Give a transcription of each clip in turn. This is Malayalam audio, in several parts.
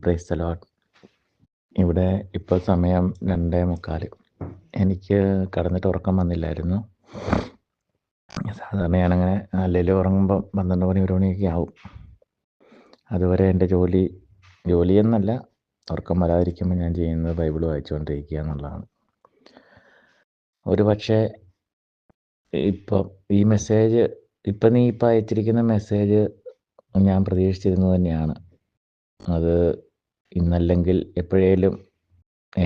Price the Lord. ഇവിടെ ഇപ്പോൾ സമയം 2:45. എനിക്ക് കിടന്നിട്ട് ഉറക്കം വന്നില്ലായിരുന്നു. സാധാരണ ഞാനങ്ങനെ അല്ലെങ്കിലും ഉറങ്ങുമ്പം 12 മണി 1 മണിയൊക്കെ ആവും. അതുവരെ എൻ്റെ ജോലിയെന്നല്ല, ഉറക്കം വരാതിരിക്കുമ്പോൾ ഞാൻ ചെയ്യുന്നത് ബൈബിൾ വായിച്ചുകൊണ്ടിരിക്കുക എന്നുള്ളതാണ്. ഒരു പക്ഷേ ഈ മെസ്സേജ് നീ അയച്ചിരിക്കുന്ന മെസ്സേജ് ഞാൻ പ്രതീക്ഷിച്ചിരുന്നത് തന്നെയാണ്. അത് ഇന്നല്ലെങ്കിൽ എപ്പോഴേലും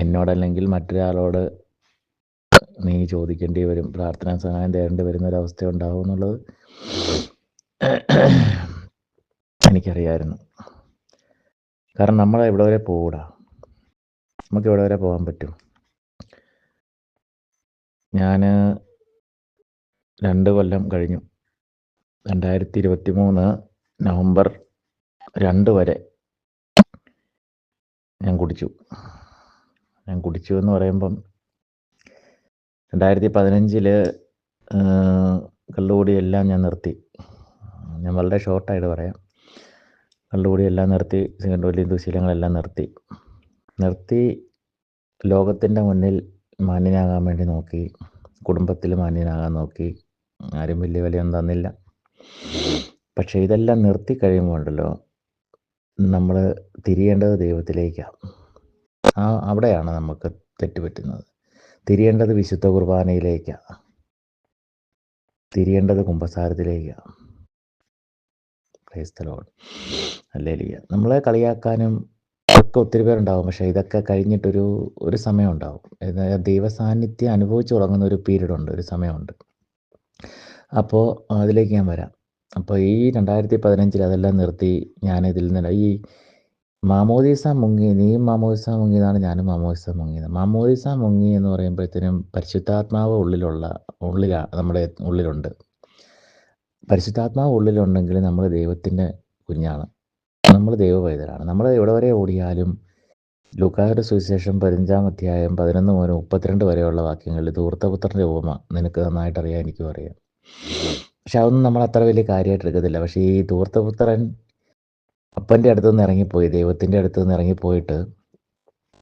എന്നോടല്ലെങ്കിൽ മറ്റൊരാളോട് നീ ചോദിക്കേണ്ടി വരും, പ്രാർത്ഥനാ സഹായം തേടേണ്ടി വരുന്ന ഒരവസ്ഥ ഉണ്ടാവും എന്നുള്ളത് എനിക്കറിയാമായിരുന്നു. കാരണം നമ്മൾ എവിടെ വരെ പോകൂടാ, നമുക്ക് എവിടെ വരെ പോകാൻ പറ്റും? ഞാൻ 2 കൊല്ലം കഴിഞ്ഞു. 2023 നവംബർ 2 വരെ ഞാൻ കുടിച്ചു എന്ന് പറയുമ്പം 2015 കള്ളുകൂടിയെല്ലാം ഞാൻ നിർത്തി. ഞാൻ വളരെ ഷോർട്ടായിട്ട് പറയാം. കള്ളുകൂടിയെല്ലാം നിർത്തി, സിഗരറ്റ് വലിയും ദുശീലങ്ങളെല്ലാം നിർത്തി ലോകത്തിൻ്റെ മുന്നിൽ മാന്യനാകാൻ വേണ്ടി നോക്കി, കുടുംബത്തിൽ മാന്യനാകാൻ നോക്കി. ആരും വലിയ വിലയൊന്നും തന്നില്ല. പക്ഷേ ഇതെല്ലാം നിർത്തി കഴിയുമ്പോൾ ഉണ്ടല്ലോ, നമ്മൾ തിരിയേണ്ടത് ദൈവത്തിലേക്കാണ്. അവിടെയാണ് നമുക്ക് തെറ്റുപറ്റുന്നത്. തിരിയേണ്ടത് വിശുദ്ധ കുർബാനയിലേക്കാണ്, തിരിയേണ്ടത് കുമ്പസാരത്തിലേക്കാണ്. Praise the lord. ഹല്ലേലൂയ. നമ്മളെ കളിയാക്കാനും ഒക്കെ ഒത്തിരി പേരുണ്ടാവും. പക്ഷേ ഇതൊക്കെ കഴിഞ്ഞിട്ടൊരു സമയം ഉണ്ടാവും. ദൈവസാന്നിധ്യം അനുഭവിച്ചു തുടങ്ങുന്ന ഒരു പീരീഡ് ഉണ്ട്, ഒരു സമയമുണ്ട്. അപ്പോൾ അതിലേക്ക് ഞാൻ വരാം. അപ്പോൾ ഈ 2015 അതെല്ലാം നിർത്തി ഞാനിതിൽ നിന്ന് ഈ മാമോദീസ മുങ്ങി, നീയും മാമോദീസ മുങ്ങിയതാണ്, ഞാനും മാമോദീസ മുങ്ങിയത്. മാമോദീസ മുങ്ങി എന്ന് പറയുമ്പോഴത്തേനും പരിശുദ്ധാത്മാവ് നമ്മുടെ ഉള്ളിലുണ്ട്. പരിശുദ്ധാത്മാവ് ഉള്ളിലുണ്ടെങ്കിൽ നമ്മൾ ദൈവത്തിൻ്റെ കുഞ്ഞാണ്, നമ്മൾ ദൈവപൈതലാണ്. നമ്മൾ എവിടെ വരെ ഓടിയാലും ലൂക്കായുടെ സുവിശേഷം 15-ാം അധ്യായം 11 മുതൽ 32 വരെയുള്ള വാക്യങ്ങളിൽ ധൂർത്തപുത്രൻ്റെ ഉപമ നിനക്ക് നന്നായിട്ട് അറിയാം, എനിക്കും അറിയാം. പക്ഷെ അതൊന്നും നമ്മൾ അത്ര വലിയ കാര്യമായിട്ട് എടുക്കത്തില്ല. പക്ഷേ ഈ ധൂർത്തപുത്രൻ അപ്പൻ്റെ അടുത്തു നിന്ന് ഇറങ്ങിപ്പോയി, ദൈവത്തിൻ്റെ അടുത്തു നിന്ന് ഇറങ്ങിപ്പോയിട്ട്,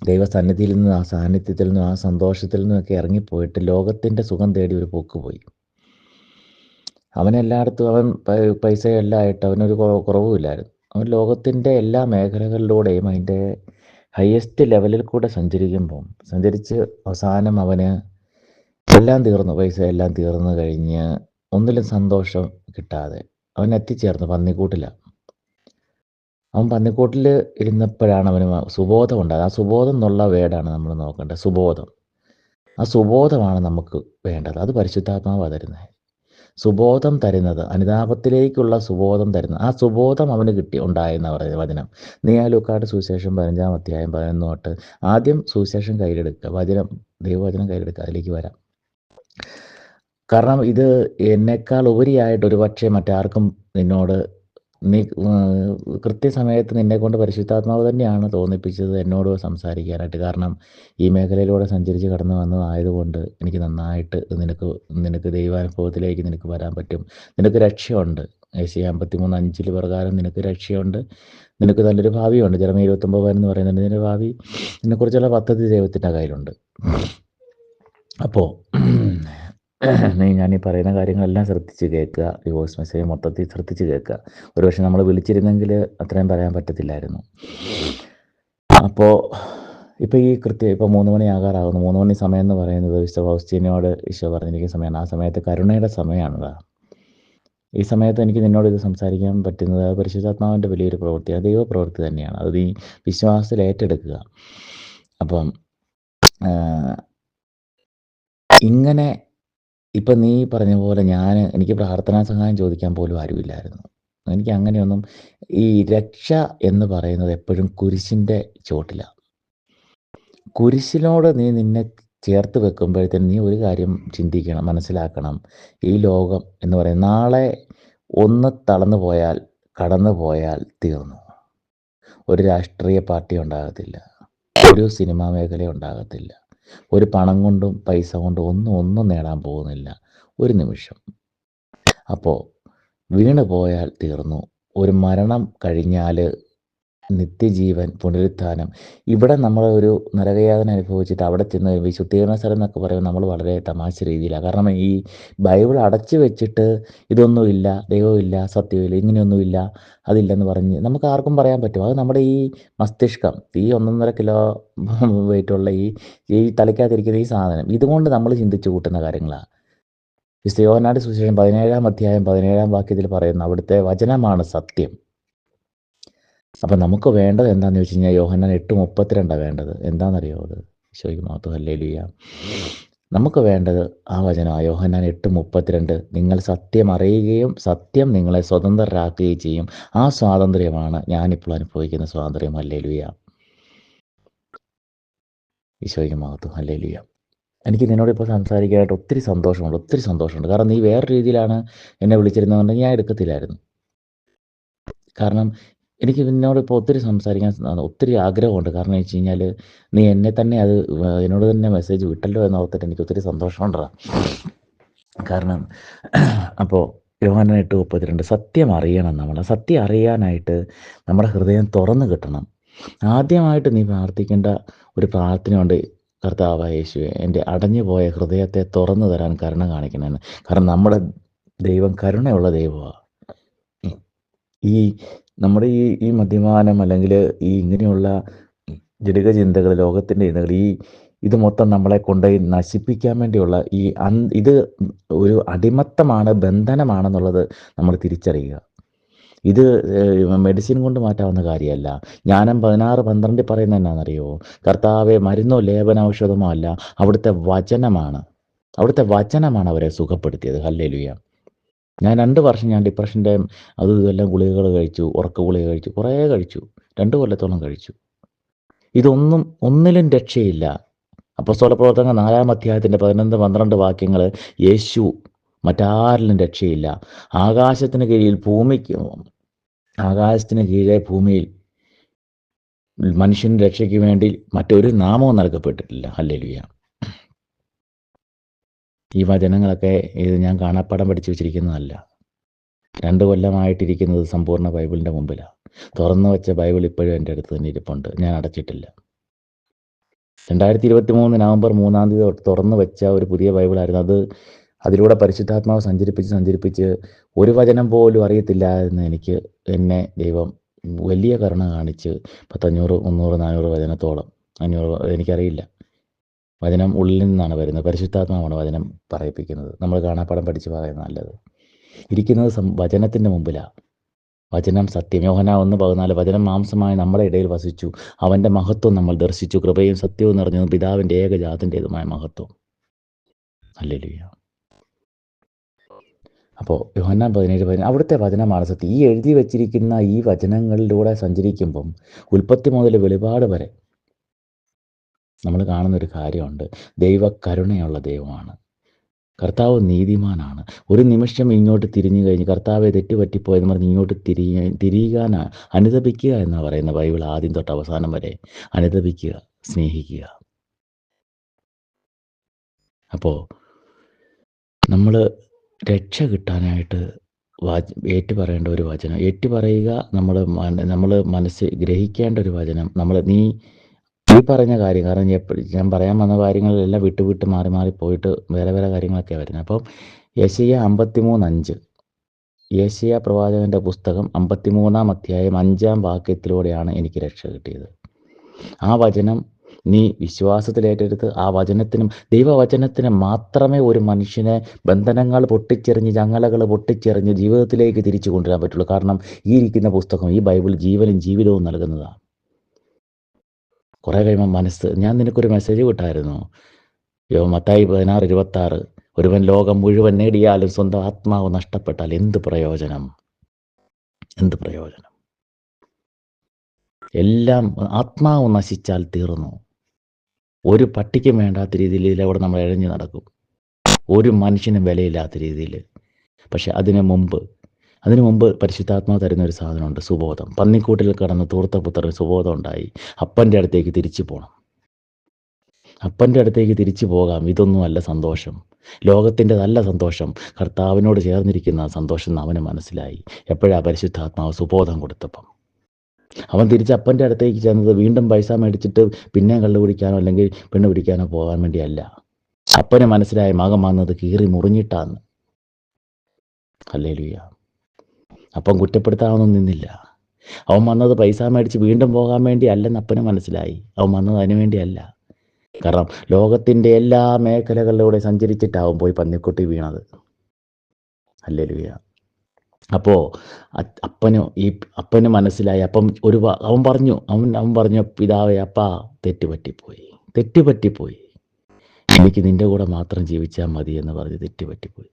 ദൈവസന്നിധിയിൽ നിന്നും ആ സാന്നിധ്യത്തിൽ നിന്നും ആ സന്തോഷത്തിൽ നിന്നൊക്കെ ഇറങ്ങിപ്പോയിട്ട് ലോകത്തിൻ്റെ സുഖം തേടി ഒരു പോക്ക് പോയി. അവനെല്ലായിടത്തും അവൻ പൈസയെല്ലാം ആയിട്ട് അവനൊരു കുറവുമില്ലായിരുന്നു. അവൻ ലോകത്തിൻ്റെ എല്ലാ മേഖലകളിലൂടെയും അതിൻ്റെ ഹയസ്റ്റ് ലെവലിൽ കൂടെ സഞ്ചരിച്ച് അവസാനം അവന് എല്ലാം തീർന്നു, പൈസ എല്ലാം തീർന്നു കഴിഞ്ഞ് ഒന്നിലും സന്തോഷം കിട്ടാതെ അവൻ എത്തിച്ചേർന്നു പന്നിക്കൂട്ടിലാണ്. അവൻ പന്നിക്കൂട്ടിൽ ഇരുന്നപ്പോഴാണ് അവന് സുബോധം ഉണ്ടായത്. ആ സുബോധം എന്നുള്ള വേർഡാണ് നമ്മൾ നോക്കേണ്ടത്. സുബോധം. ആ സുബോധമാണ് നമുക്ക് വേണ്ടത്. അത് പരിശുദ്ധാത്മാവാണ് തരുന്നത്. സുബോധം തരുന്നത്, അനുതാപത്തിലേക്കുള്ള സുബോധം തരുന്നത്. ആ സുബോധം അവന് ഉണ്ടായെന്ന പറയുന്നത് വചനം. നീ ആ ലൂക്കായുടെ സുവിശേഷം 15-ാം അധ്യായം 11 തൊട്ട് ആദ്യം സുവിശേഷം കയ്യിലെടുക്കുക, ദൈവവചനം കയ്യിലെടുക്കുക, അതിലേക്ക് വരാം. കാരണം ഇത് എന്നേക്കാൾ ഉപരിയായിട്ട് ഒരുപക്ഷെ മറ്റാർക്കും നീ കൃത്യസമയത്ത് നിന്നെക്കൊണ്ട് പരിശുദ്ധാത്മാവ് തന്നെയാണ് തോന്നിപ്പിച്ചത് എന്നോട് സംസാരിക്കാനായിട്ട്. കാരണം ഈ മേഖലയിലൂടെ സഞ്ചരിച്ച് കടന്നു വന്നതായതുകൊണ്ട് എനിക്ക് നന്നായിട്ട് നിനക്ക് ദൈവാനുഭവത്തിലേക്ക് നിനക്ക് വരാൻ പറ്റും. നിനക്ക് രക്ഷയുണ്ട്. ഏശയ്യ 53:5 പ്രകാരം നിനക്ക് രക്ഷയുണ്ട്, നിനക്ക് നല്ലൊരു ഭാവിയുണ്ട്. ജെറമ്യാ 29:1 എന്ന് പറയുന്നുണ്ട്, നിന്റെ ഭാവി, നിന്നെക്കുറിച്ചുള്ള പദ്ധതി ദൈവത്തിൻ്റെ കയ്യിലുണ്ട്. അപ്പോൾ ഞാനീ പറയുന്ന കാര്യങ്ങളെല്ലാം ശ്രദ്ധിച്ച് കേൾക്കുക. ഈ വോയിസ് മെസ്സേജ് മൊത്തത്തിൽ ശ്രദ്ധിച്ച് കേൾക്കുക. ഒരുപക്ഷെ നമ്മൾ വിളിച്ചിരുന്നെങ്കിൽ അത്രയും പറയാൻ പറ്റത്തില്ലായിരുന്നു. അപ്പോൾ ഇപ്പോൾ 3 മണി ആകാറാകുന്നു. 3 മണി സമയം എന്ന് പറയുന്നത് വിശുദ്ധ ഫൗസ്റ്റീനോട് ഈശോ പറഞ്ഞിരിക്കുന്ന സമയമാണ്. ആ സമയത്ത് കരുണയുടെ സമയമാണത്. ഈ സമയത്ത് എനിക്ക് നിന്നോട് ഇത് സംസാരിക്കാൻ പറ്റുന്നത് പരിശുദ്ധാത്മാവിൻ്റെ വലിയൊരു പ്രവൃത്തിയാണ്, ദൈവപ്രവൃത്തി തന്നെയാണ്. അത് നീ വിശ്വാസത്തിൽ ഏറ്റെടുക്കുക. അപ്പം ഇങ്ങനെ ഇപ്പം നീ പറഞ്ഞ പോലെ എനിക്ക് പ്രാർത്ഥനാ സഹായം ചോദിക്കാൻ പോലും ആരുമില്ലായിരുന്നു. എനിക്ക് അങ്ങനെയൊന്നും, ഈ രക്ഷ എന്ന് പറയുന്നത് എപ്പോഴും കുരിശിൻ്റെ ചോട്ടിലാണ്. കുരിശിനോട് നീ നിന്നെ ചേർത്ത് വെക്കുമ്പോഴത്തേന് നീ ഒരു കാര്യം ചിന്തിക്കണം, മനസ്സിലാക്കണം. ഈ ലോകം എന്ന് പറയുന്നത് നാളെ ഒന്ന് കടന്നു പോയാൽ തീർന്നു. ഒരു രാഷ്ട്രീയ പാർട്ടി ഉണ്ടാകത്തില്ല, ഒരു സിനിമാ മേഖല ഉണ്ടാകത്തില്ല, ഒരു പണം കൊണ്ടും പൈസ കൊണ്ടും ഒന്നും നേടാൻ പോകുന്നില്ല ഒരു നിമിഷം. അപ്പോൾ വീണ് പോയാൽ തീർന്നു. ഒരു മരണം കഴിഞ്ഞാൽ നിത്യജീവൻ, പുനരുത്ഥാനം. ഇവിടെ നമ്മൾ ഒരു നരകയാതന അനുഭവിച്ചിട്ട് അവിടെ ചെന്ന് വിശുദ്ധീകരണ സ്ഥലം എന്നൊക്കെ പറയുമ്പോൾ നമ്മൾ വളരെ തമാശ രീതിയിലാണ്. കാരണം ഈ ബൈബിൾ അടച്ചു വെച്ചിട്ട് ഇതൊന്നുമില്ല, ദൈവമില്ല, സത്യമില്ല, ഇങ്ങനെയൊന്നുമില്ല, അതില്ലെന്ന് പറഞ്ഞ് നമുക്ക് ആർക്കും പറയാൻ പറ്റും. അത് നമ്മുടെ ഈ മസ്തിഷ്കം, ഈ 1.5 കിലോ വെയിറ്റുള്ള ഈ തലയ്ക്കകത്തിരിക്കുന്ന ഈ സാധനം, ഇതുകൊണ്ട് നമ്മൾ ചിന്തിച്ചു കൂട്ടുന്ന കാര്യങ്ങളാണ്. വിശുദ്ധ യോഹന്നാന്റെ സുവിശേഷം 17-ാം അധ്യായം 17-ാം വാക്യത്തിൽ പറയുന്ന അവിടുത്തെ വചനമാണ് സത്യം. അപ്പം നമുക്ക് വേണ്ടത് എന്താണെന്ന് വെച്ച് കഴിഞ്ഞാൽ യോഹന്നാൻ 8:32 വേണ്ടത്. എന്താണെന്നറിയോ? അത് ഈശോയ്ക്ക് മഹത്വം, ഹല്ലേലൂയ. നമുക്ക് വേണ്ടത് ആ വചനം യോഹന്നാൻ 8:32. നിങ്ങൾ സത്യം അറിയുകയും സത്യം നിങ്ങളെ സ്വതന്ത്രരാക്കുകയും ചെയ്യും. ആ സ്വാതന്ത്ര്യമാണ് ഞാനിപ്പോൾ അനുഭവിക്കുന്ന സ്വാതന്ത്ര്യം. ഹല്ലേലൂയ. ഈശോയ്ക്ക് മഹത്വം, ഹല്ലേലൂയ. എനിക്ക് നിന്നോട് ഇപ്പോൾ സംസാരിക്കാനായിട്ട് ഒത്തിരി സന്തോഷമുണ്ട്. കാരണം നീ വേറെ രീതിയിലാണ് എന്നെ വിളിച്ചിരുന്നതുകൊണ്ട് ഞാൻ എടുക്കത്തില്ലായിരുന്നു. കാരണം എനിക്ക് നിന്നോട് ഇപ്പോൾ ഒത്തിരി സംസാരിക്കാൻ ഒത്തിരി ആഗ്രഹമുണ്ട്. കാരണം എന്ന് വെച്ച് കഴിഞ്ഞാൽ നീ എന്നെ തന്നെ എന്നോട് തന്നെ മെസ്സേജ് വിട്ടല്ലോ എന്നോർത്തിട്ട് എനിക്ക് ഒത്തിരി സന്തോഷമുണ്ടെടാ. കാരണം അപ്പോൾ യോഹന്നാൻ 8:32 സത്യം അറിയണം. സത്യം അറിയാനായിട്ട് നമ്മുടെ ഹൃദയം തുറന്നു കിട്ടണം. ആദ്യമായിട്ട് നീ പ്രാർത്ഥിക്കേണ്ട ഒരു പ്രാർത്ഥനയുണ്ട്. കർത്താവായ യേശുവേ, എൻ്റെ അടഞ്ഞുപോയ ഹൃദയത്തെ തുറന്നു തരാൻ കരുണ കാണിക്കണമെന്ന്. കാരണം നമ്മുടെ ദൈവം കരുണയുള്ള ദൈവമാണ്. ഈ നമ്മുടെ ഈ മദ്യപാനം അല്ലെങ്കിൽ ഈ ഇങ്ങനെയുള്ള ജടിക ചിന്തകൾ, ലോകത്തിൻ്റെ ചിന്തകൾ, ഇത് മൊത്തം നമ്മളെ കൊണ്ടുപോയി നശിപ്പിക്കാൻ വേണ്ടിയുള്ള ഇത് ഒരു അടിമത്തമാണ്, ബന്ധനമാണെന്നുള്ളത് നമ്മൾ തിരിച്ചറിയുക. ഇത് മെഡിസിൻ കൊണ്ട് മാറ്റാവുന്ന കാര്യമല്ല. ജ്ഞാനം 16:12 പറയുന്നത് എന്നാണെന്നറിയോ? കർത്താവെ, മരുന്നോ ലേപനൌഷധമോ അല്ല, അവിടുത്തെ വചനമാണ് അവരെ സുഖപ്പെടുത്തിയത്. ഹല്ലേലൂയ. ഞാൻ 2 വർഷം ഡിപ്രഷൻ്റെ അതും ഇതെല്ലാം ഗുളികകൾ കഴിച്ചു, ഉറക്ക ഗുളിക കഴിച്ചു, കുറേ കഴിച്ചു, 2 കൊല്ലത്തോളം കഴിച്ചു. ഒന്നിലും രക്ഷയില്ല. അപ്പോസ്തല പ്രവർത്തനങ്ങൾ 4-ാം അധ്യായത്തിൻ്റെ 11-12 വാക്യങ്ങൾ, യേശു മറ്റാരിലും രക്ഷയില്ല. ആകാശത്തിന് കീഴെ ഭൂമിയിൽ മനുഷ്യന് രക്ഷയ്ക്ക് വേണ്ടി മറ്റൊരു നാമവും നൽകപ്പെട്ടിട്ടില്ല. ഹല്ലേലൂയ. ഈ വചനങ്ങളൊക്കെ ഇത് ഞാൻ കാണാപ്പാഠം പഠിച്ചു വെച്ചിരിക്കുന്നതല്ല. 2 കൊല്ലമായിട്ടിരിക്കുന്നത് സമ്പൂർണ്ണ ബൈബിളിൻ്റെ മുമ്പിലാണ്. തുറന്നു വെച്ച ബൈബിൾ ഇപ്പോഴും എൻ്റെ അടുത്ത് തന്നെ ഇരിപ്പുണ്ട്. ഞാൻ അടച്ചിട്ടില്ല. 2023 നവംബർ 3-ാം തീയതി തുറന്നു വെച്ച ഒരു പുതിയ ബൈബിളായിരുന്നു. അതിലൂടെ പരിശുദ്ധാത്മാവ് സഞ്ചരിപ്പിച്ച് ഒരു വചനം പോലും അറിയത്തില്ലായിരുന്നു എന്നെ ദൈവം വലിയ കരുണ കാണിച്ച് 500, 300, 400 വചനത്തോളം, 500 എനിക്കറിയില്ല. വചനം ഉള്ളിൽ നിന്നാണ് വരുന്നത്. പരിശുദ്ധാത്മാവാണ് വചനം പറയിപ്പിക്കുന്നത്. നമ്മൾ കാണാപ്പാഠം പഠിച്ച് പറയുന്നത് നല്ലത്. ഇരിക്കുന്നത് വചനത്തിൻ്റെ മുമ്പിലാണ്. വചനം സത്യം. യോഹന്നാൻ 1:14 വചനം മാംസമായി നമ്മുടെ ഇടയിൽ വസിച്ചു, അവൻ്റെ മഹത്വം നമ്മൾ ദർശിച്ചു, കൃപയും സത്യവും നിറഞ്ഞതും പിതാവിൻ്റെ ഏകജാതൻ്റേതുമായ മഹത്വം. ഹല്ലേലൂയ. അപ്പോൾ യോഹന്നാൻ 17:17 അവിടുത്തെ വചനമാണ് സത്യം. ഈ എഴുതി വച്ചിരിക്കുന്ന ഈ വചനങ്ങളിലൂടെ സഞ്ചരിക്കുമ്പം ഉൽപ്പത്തി മുതൽ വെളിപാട് വരെ നമ്മൾ കാണുന്നൊരു കാര്യമുണ്ട്. ദൈവകരുണയുള്ള ദൈവമാണ്. കർത്താവ് നീതിമാനാണ്. ഒരു നിമിഷം ഇങ്ങോട്ട് തിരിഞ്ഞു കഴിഞ്ഞ് കർത്താവെ തെറ്റുപറ്റിപ്പോയെന്ന് പറഞ്ഞ് ഇങ്ങോട്ട് തിരിയാൻ അനുതപിക്കുക എന്നാണ് പറയുന്ന ബൈബിൾ ആദ്യം തൊട്ട് അവസാനം വരെ. അനുതപിക്കുക, സ്നേഹിക്കുക. അപ്പോൾ നമ്മൾ രക്ഷ കിട്ടാനായിട്ട് ഏറ്റുപറയേണ്ട ഒരു വചനം, ഏറ്റുപറയുക, നമ്മൾ ഗ്രഹിക്കേണ്ട ഒരു വചനം. ഈ പറഞ്ഞ കാര്യം, കാരണം ഞാൻ പറയാൻ വന്ന കാര്യങ്ങളിലെല്ലാം വിട്ട് മാറി പോയിട്ട് വേറെ കാര്യങ്ങളൊക്കെ വരുന്നത്. അപ്പം യെശയ്യാ 53:5, യെശയ്യാ പ്രവാചകൻ്റെ പുസ്തകം 53-ാം അധ്യായം 5-ാം വാക്യത്തിലൂടെയാണ് എനിക്ക് രക്ഷ കിട്ടിയത്. ആ വചനം നീ വിശ്വാസത്തിലേറ്റെടുത്ത് ദൈവവചനത്തിന് മാത്രമേ ഒരു മനുഷ്യനെ ബന്ധനങ്ങൾ പൊട്ടിച്ചെറിഞ്ഞ്, ചങ്ങലകൾ പൊട്ടിച്ചെറിഞ്ഞ് ജീവിതത്തിലേക്ക് തിരിച്ചു കൊണ്ടുവരാൻ പറ്റുള്ളൂ. കാരണം ഈ ഇരിക്കുന്ന പുസ്തകം, ഈ ബൈബിൾ ജീവനും ജീവിതവും നൽകുന്നതാണ്. കുറേ കഴിയുമ്പോൾ ഞാൻ നിനക്കൊരു മെസ്സേജ് വിട്ടായിരുന്നു. മത്തായി 16:26 ഒരുവൻ ലോകം മുഴുവൻ നേടിയാലും സ്വന്തം ആത്മാവ് നഷ്ടപ്പെട്ടാൽ എന്ത് പ്രയോജനം? എല്ലാം ആത്മാവ് നശിച്ചാൽ തീർന്നു. ഒരു പട്ടിക്കും വേണ്ടാത്ത രീതിയിൽ ഇതിലൂടെ നമ്മൾ ഇഴഞ്ഞു നടക്കും. ഒരു മനുഷ്യനും വിലയില്ലാത്ത രീതിയിൽ. പക്ഷെ അതിനു മുമ്പ് പരിശുദ്ധാത്മാവ് തരുന്ന ഒരു സാധനമുണ്ട്, സുബോധം. പന്നിക്കൂട്ടിൽ കിടന്ന് തൂർത്ത പുത്രന് സുബോധം ഉണ്ടായി. അപ്പൻ്റെ അടുത്തേക്ക് തിരിച്ചു പോകണം. അപ്പൻ്റെ അടുത്തേക്ക് തിരിച്ചു പോകാം. ഇതൊന്നുമല്ല സന്തോഷം, ലോകത്തിൻ്റെ നല്ല സന്തോഷം. കർത്താവിനോട് ചേർന്നിരിക്കുന്ന സന്തോഷം അവന് മനസ്സിലായി. എപ്പോഴാ? പരിശുദ്ധാത്മാവ് സുബോധം കൊടുത്തപ്പം. അവൻ തിരിച്ച് അപ്പൻ്റെ അടുത്തേക്ക് ചെന്നത് വീണ്ടും പൈസ മേടിച്ചിട്ട് പിന്നെയും കള്ളു കുടിക്കാനോ അല്ലെങ്കിൽ പെണ്ണ് പിടിക്കാനോ പോകാൻ വേണ്ടിയല്ല. അപ്പന് മനസ്സിലായ മകൻ വന്നത് കീറി മുറിഞ്ഞിട്ടാന്ന്. ഹല്ലേലൂയ. അപ്പം കുറ്റപ്പെടുത്താനൊന്നും നിന്നില്ല. അവൻ വന്നത് പൈസ മേടിച്ച് വീണ്ടും പോകാൻ വേണ്ടി അല്ലെന്ന് അപ്പന് മനസ്സിലായി. അവൻ വന്നത് അതിനു വേണ്ടിയല്ല. കാരണം ലോകത്തിൻ്റെ എല്ലാ മേഖലകളിലൂടെ സഞ്ചരിച്ചിട്ടാവും പോയി പന്നിക്കുട്ടി വീണത്. ഹല്ലേലൂയ. അപ്പോൾ അപ്പന് മനസ്സിലായി. അപ്പം അവൻ പറഞ്ഞു, പിതാവേ, അപ്പാ, തെറ്റുപറ്റിപ്പോയി, എനിക്ക് നിൻ്റെ കൂടെ മാത്രം ജീവിച്ചാൽ മതി എന്ന് പറഞ്ഞ് തെറ്റുപറ്റിപ്പോയി.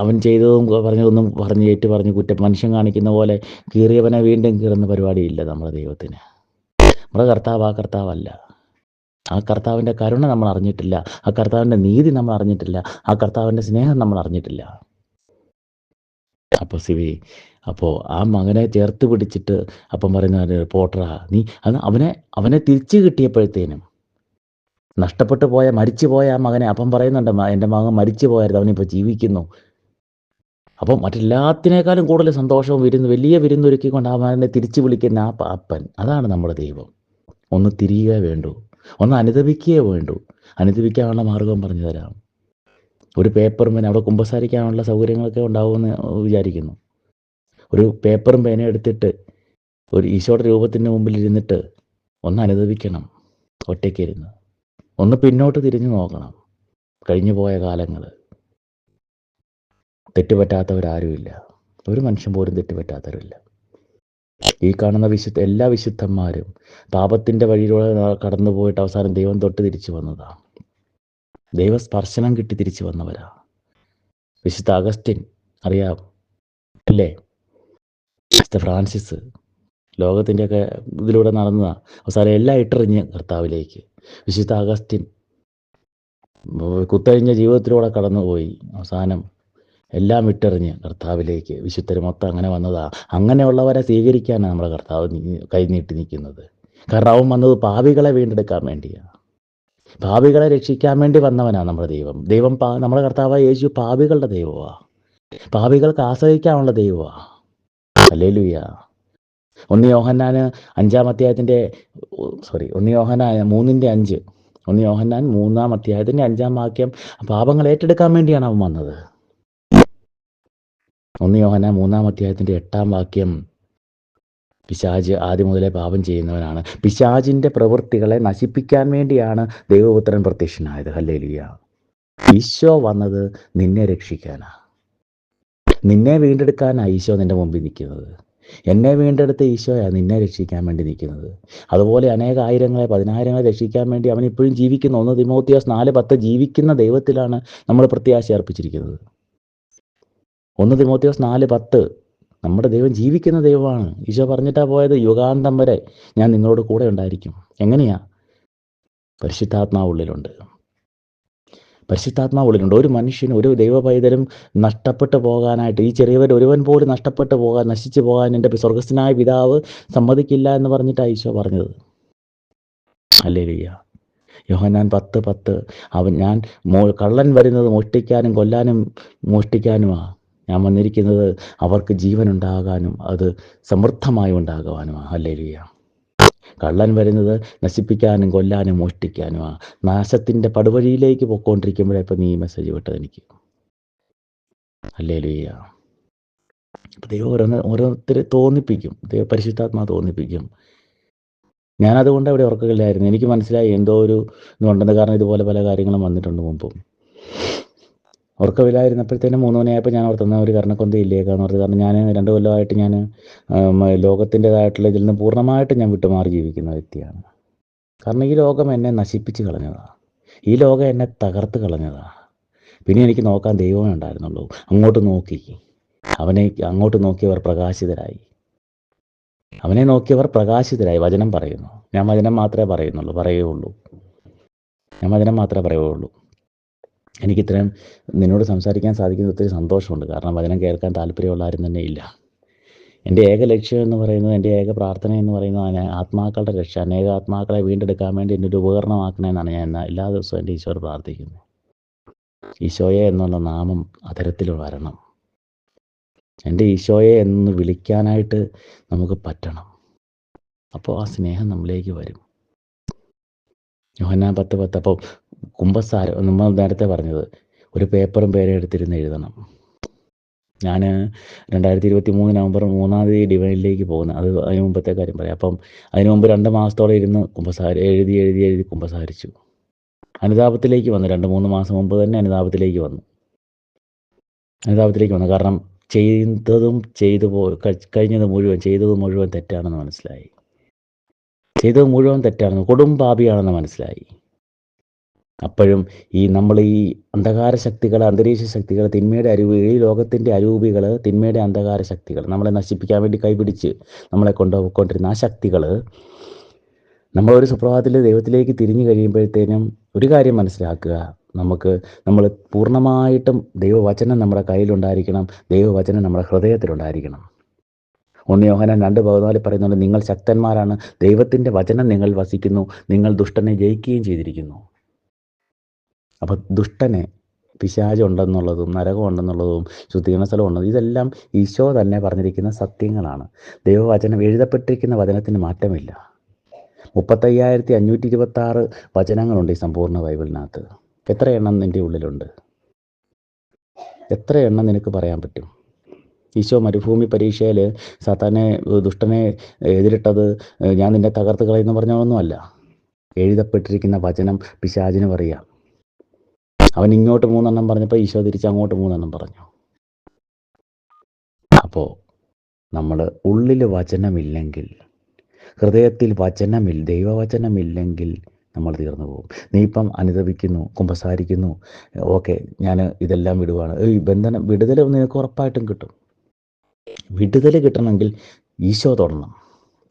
അവൻ ചെയ്തതും പറഞ്ഞതൊന്നും പറഞ്ഞ് മനുഷ്യൻ കാണിക്കുന്ന പോലെ കീറിയവനെ വീണ്ടും കീറുന്ന പരിപാടിയില്ല നമ്മുടെ ദൈവത്തിന്. നമ്മുടെ കർത്താവ് ആ കർത്താവല്ല. ആ കർത്താവിൻ്റെ കരുണ നമ്മൾ അറിഞ്ഞിട്ടില്ല. ആ കർത്താവിൻ്റെ നീതി നമ്മൾ അറിഞ്ഞിട്ടില്ല. ആ കർത്താവിൻ്റെ സ്നേഹം നമ്മൾ അറിഞ്ഞിട്ടില്ല. അപ്പോൾ ആ മകനെ ചേർത്ത് പിടിച്ചിട്ട് അപ്പം പറയുന്ന പോട്ടറാ നീ അവനെ തിരിച്ചു കിട്ടിയപ്പോഴത്തേനും മരിച്ചു പോയ ആ മകനെ അപ്പം പറയുന്നുണ്ട്, എൻ്റെ മകൻ മരിച്ചു പോയായിരുന്നു, അവനിപ്പോൾ ജീവിക്കുന്നു. അപ്പം മറ്റെല്ലാത്തിനേക്കാളും കൂടുതൽ സന്തോഷവും വലിയ വിരുന്നൊരുക്കിക്കൊണ്ട് ആ മകനെ തിരിച്ചു വിളിക്കുന്ന ആ അപ്പൻ, അതാണ് നമ്മുടെ ദൈവം. ഒന്ന് തിരിയുകയേ വേണ്ടൂ, ഒന്ന് അനുദപിക്കുകയേ വേണ്ടൂ. അനുദപിക്കാനുള്ള മാർഗം പറഞ്ഞു തരാം. ഒരു പേപ്പറും അവിടെ കുമ്പസാരിക്കാനുള്ള സൗകര്യങ്ങളൊക്കെ ഉണ്ടാവുമെന്ന് വിചാരിക്കുന്നു. ഒരു പേപ്പറും പേനയും എടുത്തിട്ട് ഒരു ഈശോയുടെ രൂപത്തിൻ്റെ മുമ്പിൽ ഇരുന്നിട്ട് ഒന്ന് അനുദപിക്കണം. ഒറ്റയ്ക്കിരുന്ന് ഒന്ന് പിന്നോട്ട് തിരിഞ്ഞു നോക്കണം. കഴിഞ്ഞു പോയ കാലങ്ങൾ. തെറ്റുപറ്റാത്തവരാരുമില്ല. ഒരു മനുഷ്യൻ പോലും തെറ്റുപറ്റാത്തവരില്ല. ഈ കാണുന്ന എല്ലാ വിശുദ്ധന്മാരും പാപത്തിൻ്റെ വഴിയിലൂടെ കടന്നു പോയിട്ട് അവസാനം ദൈവം തൊട്ട് തിരിച്ചു വന്നതാണ്. ദൈവസ്പർശനം കിട്ടി തിരിച്ചു വന്നവരാ. വിശുദ്ധ അഗസ്റ്റിൻ അറിയാം അല്ലേ? വിശുദ്ധ ഫ്രാൻസിസ് ലോകത്തിൻ്റെയൊക്കെ ഇതിലൂടെ നടന്നതാണ്. അവസാനം എല്ലാം ഇട്ടെറിഞ്ഞ് കർത്താവിലേക്ക്. വിശുദ്ധ അഗസ്റ്റിൻ കുത്തഴിഞ്ഞ ജീവിതത്തിലൂടെ കടന്നുപോയി. അവസാനം എല്ലാം ഇട്ടെറിഞ്ഞ് കർത്താവിലേക്ക്. വിശുദ്ധർ മൊത്തം അങ്ങനെ വന്നതാ. അങ്ങനെയുള്ളവരെ സ്വീകരിക്കാനാണ് നമ്മുടെ കർത്താവ് കൈനീട്ടി നിൽക്കുന്നത്. കാരണം അവൻ വന്നത് പാപികളെ വീണ്ടെടുക്കാൻ വേണ്ടിയാണ്. പാപികളെ രക്ഷിക്കാൻ വേണ്ടി വന്നവനാണ് നമ്മുടെ ദൈവം. നമ്മുടെ കർത്താവായ യേശു പാപികളുടെ ദൈവമാണ്. പാപികൾക്ക് ആശ്രയിക്കാനുള്ള ദൈവമാണ്. ഹല്ലേലൂയ. 1 യോഹന്നാൻ 5-ാം അധ്യായത്തിൻ്റെ 3:5. 1 യോഹന്നാൻ 3-ാം അധ്യായത്തിൻ്റെ 5-ാം വാക്യം, പാപങ്ങൾ ഏറ്റെടുക്കാൻ വേണ്ടിയാണ് അവൻ വന്നത്. 1 യോഹന്നാൻ 3-ാം അധ്യായത്തിൻ്റെ 8-ാം വാക്യം, പിശാച് ആദ്യം മുതലേ പാപം ചെയ്യുന്നവനാണ്. പിശാചിൻ്റെ പ്രവൃത്തികളെ നശിപ്പിക്കാൻ വേണ്ടിയാണ് ദൈവപുത്രൻ പ്രത്യക്ഷനായത്. ഹല്ലേലൂയ. ഈശോ വന്നത് നിന്നെ രക്ഷിക്കാനാണ്, നിന്നെ വീണ്ടെടുക്കാനാണ് ഈശോ നിൻ്റെ മുമ്പിൽ നിൽക്കുന്നത്. എന്നെ വീണ്ടെടുത്ത ഈശോയാണ് നിന്നെ രക്ഷിക്കാൻ വേണ്ടി നിൽക്കുന്നത്. അതുപോലെ ആയിരങ്ങളെ 10,000-ങ്ങളെ രക്ഷിക്കാൻ വേണ്ടി അവൻ ഇപ്പോഴും ജീവിക്കുന്നു. 1 തിമോത്തിയോസ് 4:10 ജീവിക്കുന്ന ദൈവത്തിലാണ് നമ്മൾ പ്രത്യാശ അർപ്പിച്ചിരിക്കുന്നത്. 1 തിമോത്തിയോസ് 4:10 നമ്മുടെ ദൈവം ജീവിക്കുന്ന ദൈവമാണ്. ഈശോ പറഞ്ഞിട്ടാ പോയത്, യുഗാന്തം വരെ ഞാൻ നിങ്ങളോട് കൂടെ ഉണ്ടായിരിക്കും. എങ്ങനെയാ? പരിശുദ്ധാത്മാവുള്ളിലുണ്ട്. ഒരു മനുഷ്യനും ഒരു ദൈവ പൈതലും നഷ്ടപ്പെട്ടു പോകാനായിട്ട്, ഈ ഒരുവൻ പോലും നശിച്ചു പോകാൻ എൻ്റെ സ്വർഗസ്ഥനായ പിതാവ് സമ്മതിക്കില്ല എന്ന് പറഞ്ഞിട്ടാണ് ഈശോ പറഞ്ഞത്. ഹല്ലേലൂയ. യോഹന്നാൻ 10:10 ഞാൻ കള്ളൻ വരുന്നത് മോഷ്ടിക്കാനും കൊല്ലാനും മോഷ്ടിക്കാനുമാണ്. ഞാൻ വന്നിരിക്കുന്നത് അവർക്ക് ജീവൻ ഉണ്ടാകാനും അത് സമൃദ്ധമായി ഉണ്ടാകുവാനുമാണ്. ഹല്ലേലൂയ. കള്ളൻ വരുന്നത് നശിപ്പിക്കാനും കൊല്ലാനും മോഷ്ടിക്കാനുമാണ്. നാശത്തിൻ്റെ പടുവഴിയിലേക്ക് പോയിക്കൊണ്ടിരിക്കുമ്പോഴേ ഇപ്പം നീ മെസ്സേജ് വിട്ടത് എനിക്ക്. ഹല്ലേലൂയ. ദൈവം ഓരോരുത്തരെ തോന്നിപ്പിക്കും. പരിശുദ്ധാത്മാ തോന്നിപ്പിക്കും. ഞാനതുകൊണ്ട് അവിടെ ഉറക്കുകയില്ലായിരുന്നു. എനിക്ക് മനസ്സിലായി എന്തോ ഒരു ഇതുണ്ടെന്ന്. കാരണം ഇതുപോലെ പല കാര്യങ്ങളും വന്നിട്ടുണ്ട് മുമ്പും. ഉറക്കമില്ലായിരുന്നപ്പോഴത്തേനും 3 മണിയായപ്പോൾ ഞാൻ ഓർത്തുന്ന ഒരു കർണക്കൊന്ത ഇല്ലേക്കാന്ന് ഓർത്ത്. കാരണം ഞാൻ 2 കൊല്ലമായിട്ട് ഞാൻ ലോകത്തിൻ്റെതായിട്ടുള്ള ഇതിൽ നിന്ന് പൂർണ്ണമായിട്ട് ഞാൻ വിട്ടുമാറി ജീവിക്കുന്ന വ്യക്തിയാണ്. കാരണം ഈ ലോകം എന്നെ നശിപ്പിച്ച് കളഞ്ഞതാണ്. ഈ ലോകം എന്നെ തകർത്ത് കളഞ്ഞതാണ്. പിന്നെ എനിക്ക് നോക്കാൻ ദൈവമേ ഉണ്ടായിരുന്നുള്ളൂ. അങ്ങോട്ട് നോക്കിയവർ പ്രകാശിതരായി. അവനെ നോക്കിയവർ പ്രകാശിതരായി. വചനം പറയുന്നു. ഞാൻ വചനം മാത്രമേ പറയുകയുള്ളൂ. എനിക്കിത്രയും നിന്നോട് സംസാരിക്കാൻ സാധിക്കുന്ന ഒത്തിരി സന്തോഷമുണ്ട്. കാരണം വചനം കേൾക്കാൻ താല്പര്യമുള്ള ആരും തന്നെ ഇല്ല. എൻ്റെ ഏക ലക്ഷ്യം എന്ന് പറയുന്നത്, എൻ്റെ ഏക പ്രാർത്ഥന എന്ന് പറയുന്നത് ആത്മാക്കളുടെ രക്ഷ. അനേക ആത്മാക്കളെ വീണ്ടെടുക്കാൻ വേണ്ടി എൻ്റെ ഒരു ഉപകരണമാക്കണമെന്നാണ് ഞാൻ എല്ലാ ദിവസവും എൻ്റെ ഈശോയോട് പ്രാർത്ഥിക്കുന്നത്. ഈശോയെ എന്നുള്ള നാമം അധരത്തിൽ വരണം. എൻ്റെ ഈശോയെ എന്ന് വിളിക്കാനായിട്ട് നമുക്ക് പറ്റണം. അപ്പോൾ ആ സ്നേഹം നമ്മളിലേക്ക് വരും. യോഹന്നാൻ 10:10. അപ്പോൾ കുമ്പസാരം നമ്മൾ നേരത്തെ പറഞ്ഞത്, ഒരു പേപ്പറും പേനയും എടുത്തിരുന്ന് എഴുതണം. ഞാൻ 2023 നവംബർ 3-ാം തീയതി ഡിവൈനിലേക്ക് പോകുന്നത്. അതിന് മുമ്പത്തെ കാര്യം പറയാം. അപ്പം അതിന് മുമ്പ് 2 മാസത്തോളം ഇരുന്ന് എഴുതി കുമ്പസാരിച്ചു. അനുതാപത്തിലേക്ക് വന്നു. 2-3 മാസം മുമ്പ് തന്നെ അനുതാപത്തിലേക്ക് വന്നു. കാരണം ചെയ്തതും കഴിഞ്ഞത് മുഴുവൻ ചെയ്തത് മുഴുവൻ തെറ്റാണെന്ന് മനസ്സിലായി. കൊടും പാപിയാണെന്ന് മനസ്സിലായി. അപ്പോഴും നമ്മൾ ഈ അന്ധകാര ശക്തികൾ, അന്തരീക്ഷ ശക്തികൾ, തിന്മയുടെ ഈ ലോകത്തിൻ്റെ അരൂപികൾ, തിന്മയുടെ അന്ധകാര ശക്തികൾ, നമ്മളെ നശിപ്പിക്കാൻ വേണ്ടി കൈപിടിച്ച് നമ്മളെ കൊണ്ടുപോയിക്കൊണ്ടിരുന്ന ആ ശക്തികൾ, നമ്മളൊരു സുപ്രഭാതത്തിൽ ദൈവത്തിലേക്ക് തിരിഞ്ഞു കഴിയുമ്പോഴത്തേനും ഒരു കാര്യം മനസ്സിലാക്കുക, നമ്മൾ പൂർണ്ണമായിട്ടും ദൈവവചനം നമ്മുടെ കയ്യിലുണ്ടായിരിക്കണം, ദൈവവചനം നമ്മുടെ ഹൃദയത്തിലുണ്ടായിരിക്കണം. 1 യോഹന്നാൻ 2:14 പറയുന്നുണ്ട്, നിങ്ങൾ ശക്തന്മാരാണ്, ദൈവത്തിൻ്റെ വചനം നിങ്ങൾ വസിക്കുന്നു, നിങ്ങൾ ദുഷ്ടനെ ജയിക്കുകയും ചെയ്തിരിക്കുന്നു. അപ്പോൾ ദുഷ്ടനെ, പിശാചുണ്ടെന്നുള്ളതും നരകമുണ്ടെന്നുള്ളതും ശുദ്ധീകരണ സ്ഥലമുണ്ടെന്നും ഇതെല്ലാം ഈശോ തന്നെ പറഞ്ഞിരിക്കുന്ന സത്യങ്ങളാണ്. ദൈവവചനം, എഴുതപ്പെട്ടിരിക്കുന്ന വചനത്തിന് മാറ്റമില്ല. 35,526 വചനങ്ങളുണ്ട് ഈ സമ്പൂർണ്ണ ബൈബിളിനകത്ത്. എത്ര എണ്ണം നിൻ്റെ ഉള്ളിലുണ്ട്? എത്ര എണ്ണം നിനക്ക് പറയാൻ പറ്റും? ഈശോ മരുഭൂമി പരീക്ഷയിൽ ദുഷ്ടനെ എതിരിട്ടത് ഞാൻ നിന്നെ തകർത്ത് കളയുന്നു പറഞ്ഞതൊന്നുമല്ല. എഴുതപ്പെട്ടിരിക്കുന്ന വചനം പിശാചിന് പറയാം. അവൻ ഇങ്ങോട്ട് 3 എണ്ണം പറഞ്ഞപ്പോൾ ഈശോ തിരിച്ച് അങ്ങോട്ട് 3 എണ്ണം പറഞ്ഞു. അപ്പോൾ നമ്മൾ ഉള്ളിൽ വചനമില്ലെങ്കിൽ, ഹൃദയത്തിൽ ദൈവവചനമില്ലെങ്കിൽ നമ്മൾ തീർന്നു പോകും. നീ ഇപ്പം അനുതപിക്കുന്നു, കുമ്പസാരിക്കുന്നു, ഓക്കെ, ഞാൻ ഇതെല്ലാം വിടുവാണ്. ഈ വിടുതൽ നിനക്ക് ഉറപ്പായിട്ടും കിട്ടും. വിടുതൽ കിട്ടണമെങ്കിൽ ഈശോ തൊടണം.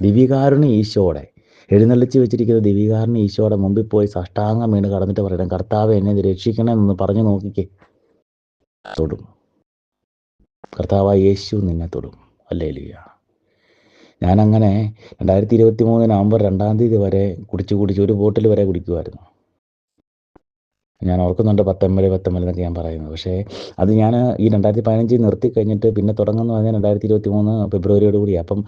ദിവ്യകാരുണ്യം ഈശോടെ എഴുന്നള്ളിച്ച് വെച്ചിരിക്കുന്ന ദിവ്യകാരുണ്യം ഈശോയുടെ മുമ്പിൽ പോയി സാഷ്ടാംഗം വീണ് കടന്നിട്ട് പറയണം, കർത്താവേ എന്നെ രക്ഷിക്കണമെന്ന് പറഞ്ഞു നോക്കിക്കേ. തൊടും. കർത്താവായ യേശു നിന്നെ തൊടും. ഹല്ലേലൂയ. ഞാനങ്ങനെ 2023 നവംബർ 2-ാം തീയതി വരെ കുടിച്ച് ഒരു ബോട്ടിൽ വരെ കുടിക്കുമായിരുന്നു. ഞാൻ ഓർക്കുന്നുണ്ട് 10 ml എന്നൊക്കെ ഞാൻ പറയുന്നത്. പക്ഷേ അത് ഞാൻ ഈ 2015 നിർത്തി കഴിഞ്ഞിട്ട് പിന്നെ തുടങ്ങുന്നു പറഞ്ഞാൽ 2023 ഫെബ്രുവരിയോട് കൂടി. അപ്പം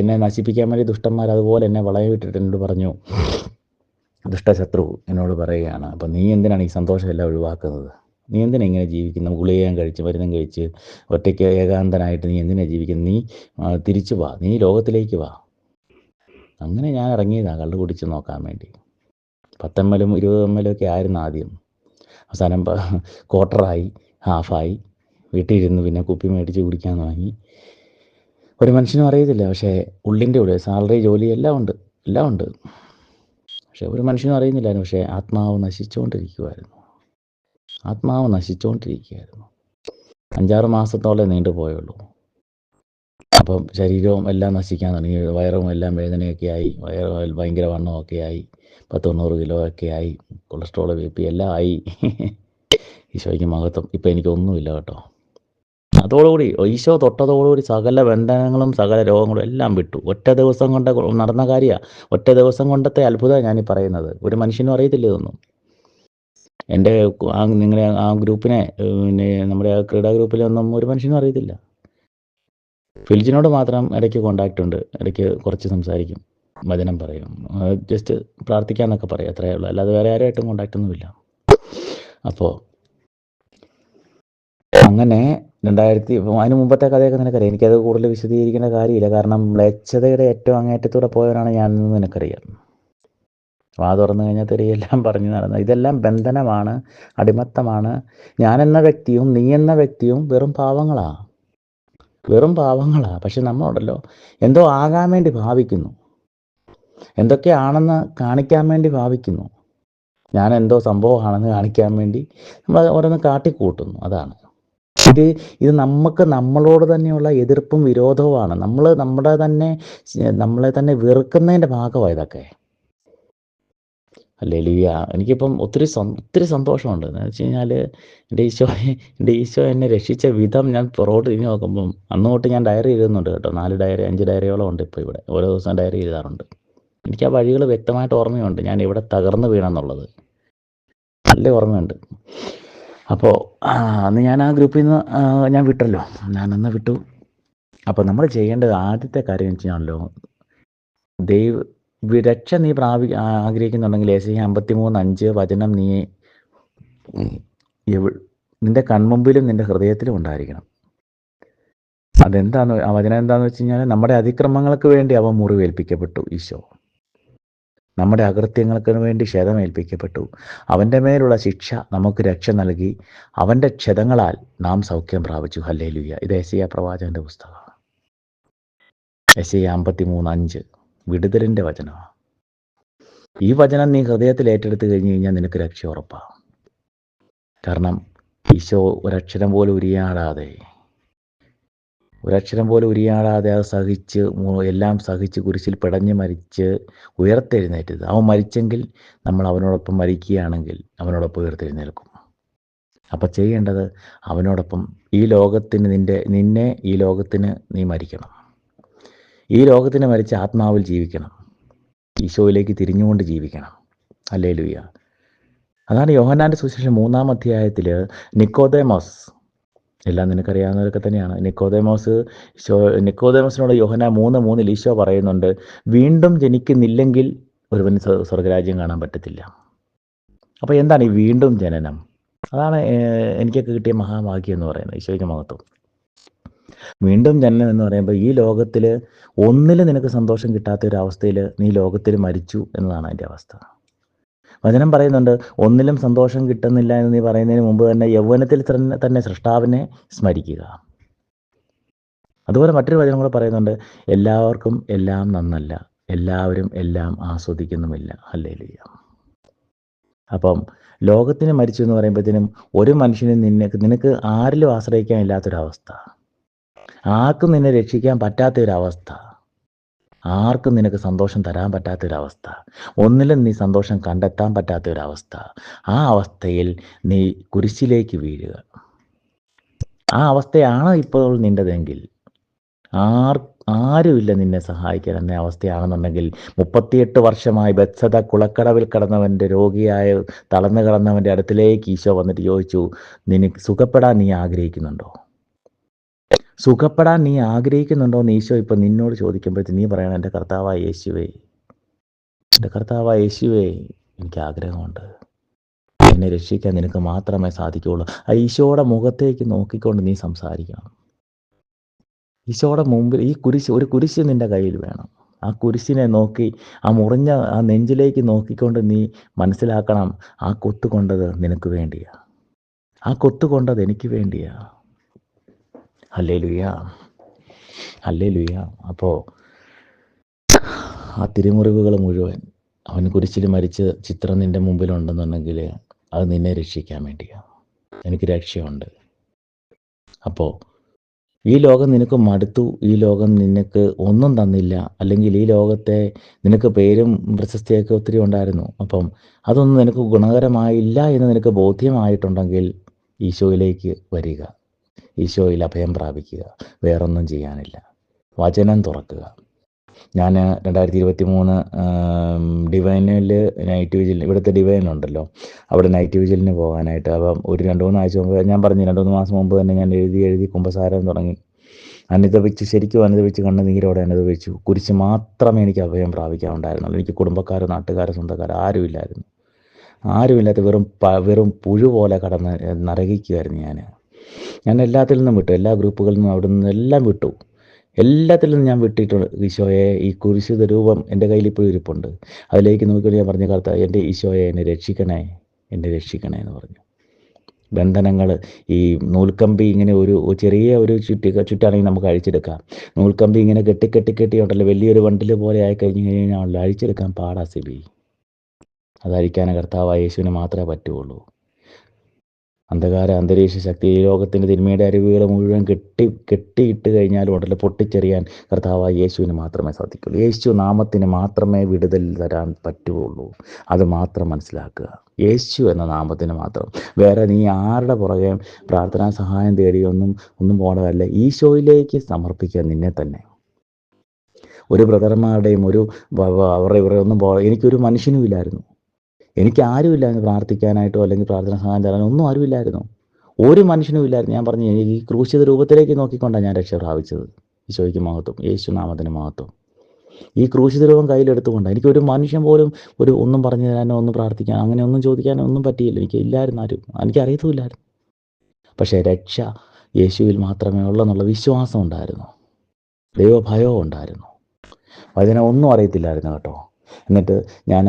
എന്നെ നശിപ്പിക്കാൻ വേണ്ടി ദുഷ്ടന്മാർ അതുപോലെ എന്നെ വളയവിട്ടിട്ട് എന്നോട് പറഞ്ഞു, ദുഷ്ടശത്രു എന്നോട് പറയുകയാണ്, അപ്പം നീ എന്തിനാണ് ഈ സന്തോഷമെല്ലാം ഒഴിവാക്കുന്നത്? നീ എന്തിനാ ഇങ്ങനെ ജീവിക്കുന്നത്? ഗുളികയും കഴിച്ച് മരുന്നും കഴിച്ച് ഒറ്റയ്ക്ക് ഏകാന്തനായിട്ട് നീ എന്തിനാണ് ജീവിക്കുന്നത്? നീ തിരിച്ചു വാ, നീ ലോകത്തിലേക്ക് വാ. അങ്ങനെ ഞാൻ ഇറങ്ങിയതാണ് കള്ളു കുടിച്ച് നോക്കാൻ വേണ്ടി. 10 ml 20 ml ഒക്കെ ആയിരുന്നു ആദ്യം. അവസാനം ക്വാർട്ടറായി, ഹാഫായി. വീട്ടിലിരുന്ന് പിന്നെ കുപ്പി മേടിച്ച് കുടിക്കാൻ തുടങ്ങി. ഒരു മനുഷ്യനും അറിയത്തില്ല. പക്ഷേ ഉള്ളിൻ്റെ ഉള്ളിൽ സാലറി, ജോലി എല്ലാം ഉണ്ട്. പക്ഷേ ഒരു മനുഷ്യനും അറിയുന്നില്ലായിരുന്നു. പക്ഷേ ആത്മാവ് നശിച്ചുകൊണ്ടിരിക്കുകയായിരുന്നു. 5-6 മാസത്തോളം നീണ്ടുപോയുള്ളൂ. അപ്പം ശരീരവും എല്ലാം നശിക്കാൻ തുടങ്ങി. വയറും എല്ലാം വേദനയൊക്കെ ആയി, ഭയങ്കര വണ്ണമൊക്കെ ആയി, 190 കിലോ ഒക്കെ ആയി, കൊളസ്ട്രോൾ, BP എല്ലാം ആയി. ഈശോയ്ക്ക് മഹത്വം. ഇപ്പം എനിക്കൊന്നുമില്ല കേട്ടോ. അതോടുകൂടി ഈശോ തൊട്ടതോടുകൂടി സകല ബന്ധനങ്ങളും സകല രോഗങ്ങളും എല്ലാം വിട്ടു. ഒറ്റ ദിവസം കൊണ്ട് നടന്ന കാര്യമാണ്. ഒറ്റ ദിവസം കൊണ്ടത്തെ അത്ഭുതമാണ് ഞാനീ പറയുന്നത്. ഒരു മനുഷ്യനും അറിയത്തില്ല ഇതൊന്നും. എൻ്റെ നിങ്ങളെ ആ ഗ്രൂപ്പിനെ, പിന്നെ നമ്മുടെ ആ ക്രീഡാ ഗ്രൂപ്പിലൊന്നും ഒരു മനുഷ്യനും അറിയത്തില്ല. ഫിൽജിനോട് മാത്രം ഇടയ്ക്ക് കോണ്ടാക്റ്റ് ഉണ്ട്. ഇടയ്ക്ക് കുറച്ച് സംസാരിക്കും, വചനം പറയും, ജസ്റ്റ് പ്രാർത്ഥിക്കാമെന്നൊക്കെ പറയും, അത്രയേ ഉള്ളൂ. അല്ലാതെ വേറെ ആരുമായിട്ടും കോണ്ടാക്റ്റ് ഒന്നുമില്ല. അപ്പോൾ അങ്ങനെ അതിന് മുമ്പത്തെ കഥയൊക്കെ നിനക്കറിയാം. എനിക്കത് കൂടുതൽ വിശദീകരിക്കേണ്ട കാര്യമില്ല. കാരണം മ്ലേച്ഛതയുടെ ഏറ്റവും അങ്ങേറ്റത്തൂടെ പോയവനാണ് ഞാനെന്ന് നിനക്കറിയാം. വാ തുറന്നു കഴിഞ്ഞാൽ തെറിയെല്ലാം പറഞ്ഞു നടന്നത്. ഇതെല്ലാം ബന്ധനമാണ്, അടിമത്തമാണ്. ഞാനെന്ന വ്യക്തിയും നീ എന്ന വ്യക്തിയും വെറും പാവങ്ങളാണ്. പക്ഷെ നമ്മളുണ്ടല്ലോ, എന്തോ ആകാൻ വേണ്ടി ഭാവിക്കുന്നു, എന്തൊക്കെയാണെന്ന് കാണിക്കാൻ വേണ്ടി ഭാവിക്കുന്നു. ഞാൻ എന്തോ സംഭവമാണെന്ന് കാണിക്കാൻ വേണ്ടി നമ്മൾ ഓരോന്ന് കാട്ടിക്കൂട്ടുന്നു. അതാണ് ഇത് നമ്മളോട് തന്നെയുള്ള എതിർപ്പും വിരോധവുമാണ്. നമ്മളെ തന്നെ വെറുക്കുന്നതിൻ്റെ ഭാഗമാണ് ഇതൊക്കെ. ഹല്ലേലൂയ. എനിക്കിപ്പം ഒത്തിരി സന്തോഷമുണ്ട്. എന്ന് വെച്ച് കഴിഞ്ഞാൽ എൻ്റെ ഈശോ എന്നെ രക്ഷിച്ച വിധം ഞാൻ പുറകോട്ട് തിരിഞ്ഞ് നോക്കുമ്പം, അന്ന് തൊട്ട് ഞാൻ ഡയറി എഴുതുന്നുണ്ട് കേട്ടോ. 5 ഡയറിയോളം ഉണ്ട് ഇപ്പോൾ ഇവിടെ. ഓരോ ദിവസം ഡയറി എഴുതാറുണ്ട്. എനിക്ക് ആ വഴികൾ വ്യക്തമായിട്ട് ഓർമ്മയുണ്ട്, ഞാൻ എവിടെ തകർന്ന് വീണെന്നുള്ളത് നല്ല ഓർമ്മയുണ്ട്. അപ്പോൾ അന്ന് ഞാൻ ആ ഗ്രൂപ്പിൽ നിന്ന് ഞാൻ വിട്ടല്ലോ, ഞാനന്ന് വിട്ടു. അപ്പോൾ നമ്മൾ ചെയ്യേണ്ടത് ആദ്യത്തെ കാര്യം എന്ന് വെച്ചാണല്ലോ, രക്ഷ നീ ആഗ്രഹിക്കുന്നുണ്ടെങ്കിൽ യെശയ്യാ 53:5 വചനം നീ നിന്റെ കൺമുമ്പിലും നിന്റെ ഹൃദയത്തിലും ഉണ്ടായിരിക്കണം. അതെന്താന്ന് ആ വചനം എന്താന്ന് വെച്ച് കഴിഞ്ഞാൽ, നമ്മുടെ അതിക്രമങ്ങൾക്ക് വേണ്ടി അവൻ മുറിവേൽപ്പിക്കപ്പെട്ടു ഈശോ. നമ്മുടെ അകൃത്യങ്ങൾക്ക് വേണ്ടി ക്ഷതമേൽപ്പിക്കപ്പെട്ടു. അവൻ്റെ മേലുള്ള ശിക്ഷ നമുക്ക് രക്ഷ നൽകി. അവൻ്റെ ക്ഷതങ്ങളാൽ നാം സൗഖ്യം പ്രാപിച്ചു. ഹല്ലേലൂയ. ഇത് യെശയ്യാ പ്രവാചകന്റെ പുസ്തകമാണ്. യെശയ്യാ 53:5 വിടുതലിൻ്റെ വചനമാണ്. ഈ വചനം നീ ഹൃദയത്തിൽ ഏറ്റെടുത്ത് കഴിഞ്ഞ് കഴിഞ്ഞാൽ നിനക്ക് രക്ഷ ഉറപ്പാണ്. കാരണം ഈശോ ഒരക്ഷരം പോലും ഉരിയാടാതെ അത് സഹിച്ച് എല്ലാം സഹിച്ച് കുരിശിൽ പിടഞ്ഞ് മരിച്ച് ഉയർത്തെഴുന്നേറ്റത്. അവൻ മരിച്ചെങ്കിൽ നമ്മൾ അവനോടൊപ്പം മരിക്കുകയാണെങ്കിൽ അവനോടൊപ്പം ഉയർത്തെഴുന്നേൽക്കും. അപ്പം ചെയ്യേണ്ടത് അവനോടൊപ്പം ഈ ലോകത്തിന് നിന്നെ ഈ ലോകത്തിന് നീ മരിക്കണം. ഈ ലോകത്തിന് മരിച്ച് ആത്മാവിൽ ജീവിക്കണം. ഈശോയിലേക്ക് തിരിഞ്ഞുകൊണ്ട് ജീവിക്കണം. ഹല്ലേലൂയ. അതാണ് യോഹന്നാൻ്റെ സുവിശേഷം 3-ാം അധ്യായത്തിൽ നിക്കോദേമോസ്, എല്ലാം നിനക്കറിയാവുന്നവരൊക്കെ തന്നെയാണ്. നിക്കോദേമോസിനോട് യോഹന്നാൻ 3:3 ഈശോ പറയുന്നുണ്ട്, വീണ്ടും ജനിക്കുന്നില്ലെങ്കിൽ ഒരുവന് സ്വർഗരാജ്യം കാണാൻ പറ്റത്തില്ല. അപ്പോൾ എന്താണ് ഈ വീണ്ടും ജനനം? അതാണ് എനിക്കൊക്കെ കിട്ടിയ മഹാഭാഗ്യം എന്ന് പറയുന്നത്, ഈശോയ്ക്ക് മഹത്വം. വീണ്ടും ജനനം എന്ന് പറയുമ്പോൾ ഈ ലോകത്തിൽ ഒന്നിലും നിനക്ക് സന്തോഷം കിട്ടാത്ത ഒരവസ്ഥയിൽ നീ ലോകത്തിൽ മരിച്ചു എന്നതാണ് അതിൻ്റെ അവസ്ഥ. വചനം പറയുന്നുണ്ട്, ഒന്നിലും സന്തോഷം കിട്ടുന്നില്ല എന്ന് നീ പറയുന്നതിന് മുമ്പ് തന്നെ യൗവനത്തിൽ തന്നെ സൃഷ്ടാവിനെ സ്മരിക്കുക. അതുപോലെ മറ്റൊരു വചനം കൂടെ പറയുന്നുണ്ട്, എല്ലാവർക്കും എല്ലാം നന്നല്ല, എല്ലാവരും എല്ലാം ആസ്വദിക്കുന്നുമില്ല. ഹല്ലേലൂയ. അപ്പം ലോകത്തിന് മരിച്ചു എന്ന് പറയുമ്പോഴത്തേനും ഒരു മനുഷ്യനും നിനക്ക് ആരിലും ആശ്രയിക്കാൻ ഇല്ലാത്തൊരവസ്ഥ, ആർക്കും നിന്നെ രക്ഷിക്കാൻ പറ്റാത്തൊരവസ്ഥ, ആർക്കും നിനക്ക് സന്തോഷം തരാൻ പറ്റാത്തൊരവസ്ഥ, ഒന്നിലും നീ സന്തോഷം കണ്ടെത്താൻ പറ്റാത്തൊരവസ്ഥ. ആ അവസ്ഥയിൽ നീ കുരിശിലേക്ക് വീഴുക. ആ അവസ്ഥയാണ് ഇപ്പോൾ നിൻ്റെതെങ്കിൽ, ആരുമില്ല നിന്നെ സഹായിക്കാൻ എന്ന അവസ്ഥയാണെന്നുണ്ടെങ്കിൽ, 38 വർഷമായി ബെത്സദ കുളക്കടവിൽ കിടന്നവൻ്റെ രോഗിയായ തളർന്നു കിടന്നവൻ്റെ അടുത്തിലേക്ക് ഈശോ വന്നിട്ട് ചോദിച്ചു, നിനക്ക് സുഖപ്പെടാൻ നീ ആഗ്രഹിക്കുന്നുണ്ടോ? സുഖപ്പെടാൻ നീ ആഗ്രഹിക്കുന്നുണ്ടോ എന്ന് ഈശോ ഇപ്പം നിന്നോട് ചോദിക്കുമ്പോഴത്തേക്ക് നീ പറയണം, എൻ്റെ കർത്താവായ യേശുവേ, എനിക്ക് ആഗ്രഹമുണ്ട്, എന്നെ രക്ഷിക്കാൻ നിനക്ക് മാത്രമേ സാധിക്കുകയുള്ളൂ. ആ ഈശോയുടെ മുഖത്തേക്ക് നോക്കിക്കൊണ്ട് നീ സംസാരിക്കണം. ഈശോയുടെ മുമ്പിൽ ഒരു കുരിശ് നിൻ്റെ കയ്യിൽ വേണം. ആ കുരിശിനെ നോക്കി, ആ മുറിഞ്ഞ ആ നെഞ്ചിലേക്ക് നോക്കിക്കൊണ്ട് നീ മനസ്സിലാക്കണം, ആ കൊത്തുകൊണ്ടത് നിനക്ക് വേണ്ടിയാ, ആ കൊത്തുകൊണ്ടത് എനിക്ക് വേണ്ടിയാ. ഹല്ലേലൂയ. അപ്പോൾ ആ തിരുമുറിവുകൾ മുഴുവൻ അവൻ കുരിശിൽ മരിച്ച ചിത്രം നിൻ്റെ മുമ്പിലുണ്ടെന്നുണ്ടെങ്കിൽ അത് നിന്നെ രക്ഷിക്കാൻ വേണ്ടിയാണ്. എനിക്ക് രക്ഷയുണ്ട്. അപ്പോൾ ഈ ലോകം നിനക്ക് മടുത്തു, ഈ ലോകം നിനക്ക് ഒന്നും തന്നില്ല, അല്ലെങ്കിൽ ഈ ലോകത്തെ നിനക്ക് പേരും പ്രശസ്തിയൊക്കെ ഒത്തിരി ഉണ്ടായിരുന്നു, അപ്പം അതൊന്നും നിനക്ക് ഗുണകരമായില്ല എന്ന് നിനക്ക് ബോധ്യമായിട്ടുണ്ടെങ്കിൽ ഈശോയിലേക്ക് വരിക, ഈശോയിൽ അഭയം പ്രാപിക്കുക. വേറൊന്നും ചെയ്യാനില്ല. വചനം തുറക്കുക. ഞാൻ 2023 ഡിവൈനിൽ നൈറ്റ് വിജിൽ, ഇവിടുത്തെ ഡിവൈനുണ്ടല്ലോ, അവിടെ നൈറ്റ് വിജിലിന് പോകാനായിട്ട്, അപ്പം ഒരു 2-3 ആഴ്ച മുമ്പ് ഞാൻ പറഞ്ഞു, 2-3 മാസം മുമ്പ് തന്നെ ഞാൻ എഴുതി കുമ്പസാരം തുടങ്ങി. ശരിക്കും അനുഭവിച്ച് കണ്ണുനീരോടെ അനുഭവിച്ചു. കുരിശ് മാത്രമേ എനിക്ക് അഭയം പ്രാപിക്കാനുണ്ടായിരുന്നുള്ളൂ. എനിക്ക് കുടുംബക്കാരോ നാട്ടുകാരോ സ്വന്തക്കാരോ ആരുമില്ലാത്ത വെറും പുഴു പോലെ കടന്ന് നരകിക്കുമായിരുന്നു ഞാൻ എല്ലാത്തിൽ നിന്നും വിട്ടു, എല്ലാ ഗ്രൂപ്പുകളിൽ നിന്നും അവിടെ നിന്ന് എല്ലാം വിട്ടു. എല്ലാത്തിൽ നിന്നും ഞാൻ വിട്ടിട്ടുണ്ട്. ഈശോയെ, ഈ കുരിശിത രൂപം എൻ്റെ കയ്യിൽ ഇപ്പോഴും ഇരിപ്പുണ്ട്. അതിലേക്ക് നോക്കിക്കൊണ്ട് ഞാൻ പറഞ്ഞ കർത്താവേ, എൻ്റെ ഈശോയെ, എന്നെ രക്ഷിക്കണേ എന്ന് പറഞ്ഞു. ബന്ധനങ്ങൾ, ഈ നൂൽക്കമ്പി ഇങ്ങനെ ഒരു ചെറിയ ഒരു ചുറ്റാണെങ്കിൽ നമുക്ക് അഴിച്ചെടുക്കാം. നൂൽക്കമ്പി ഇങ്ങനെ കെട്ടിയുണ്ടല്ലോ, വലിയൊരു ബണ്ടിൽ പോലെ ആയി കഴിഞ്ഞാൽ അഴിച്ചെടുക്കാൻ പാടാ സിബി. അതഴിക്കാൻ കർത്താവായ യേശുവിന് മാത്രമേ പറ്റുള്ളൂ. അന്ധകാര അന്തരീക്ഷ ശക്തി, ഈ ലോകത്തിൻ്റെ തിന്മയുടെ അരുവികൾ മുഴുവൻ കെട്ടിയിട്ട് കഴിഞ്ഞാലും ഉണ്ടല്ലോ, പൊട്ടിച്ചെറിയാൻ കർത്താവായ യേശുവിന് മാത്രമേ സാധിക്കുള്ളൂ. യേശു നാമത്തിന് മാത്രമേ വിടുതൽ തരാൻ പറ്റുകയുള്ളൂ. അത് മാത്രം മനസ്സിലാക്കുക. യേശു എന്ന നാമത്തിന് മാത്രം. വേറെ നീ ആരുടെ പുറകെ പ്രാർത്ഥനാ സഹായം ഒന്നും പോകണമല്ല. ഈശോയിലേക്ക് സമർപ്പിക്കുക നിന്നെ തന്നെ. ഒരു ബ്രദർമാരുടെയും അവരുടെ ഒന്നും എനിക്കൊരു മനുഷ്യനും ഇല്ലായിരുന്നു. എനിക്ക് ആരുമില്ലായിരുന്നു പ്രാർത്ഥിക്കാനായിട്ടോ അല്ലെങ്കിൽ പ്രാർത്ഥന സഹായം തരാനോ ഒന്നും ആരുമില്ലായിരുന്നു. ഒരു മനുഷ്യനും ഇല്ലായിരുന്നു. ഞാൻ പറഞ്ഞു, ഈ ക്രൂശിത രൂപത്തിലേക്ക് നോക്കിക്കൊണ്ടാണ് ഞാൻ രക്ഷ പ്രാപിച്ചത്. ഈശോയ്ക്ക് മഹത്വം, യേശു നാമത്തിന് മഹത്വം. ഈ ക്രൂശിത രൂപം കയ്യിലെടുത്തുകൊണ്ട് എനിക്കൊരു മനുഷ്യൻ പോലും ഒന്നും പറഞ്ഞു തരാനോ ഒന്നും പ്രാർത്ഥിക്കാനോ അങ്ങനെ ഒന്നും ചോദിക്കാനോ ഒന്നും പറ്റിയില്ല. എനിക്ക് ഇല്ലായിരുന്നു ആരും, എനിക്കറിയത്തുമില്ലായിരുന്നു. പക്ഷേ രക്ഷ യേശുവിൽ മാത്രമേ ഉള്ളെന്നുള്ള വിശ്വാസം ഉണ്ടായിരുന്നു, ദൈവഭയവും ഉണ്ടായിരുന്നു. വചനം ഒന്നും അറിയത്തില്ലായിരുന്നു കേട്ടോ. എന്നിട്ട് ഞാൻ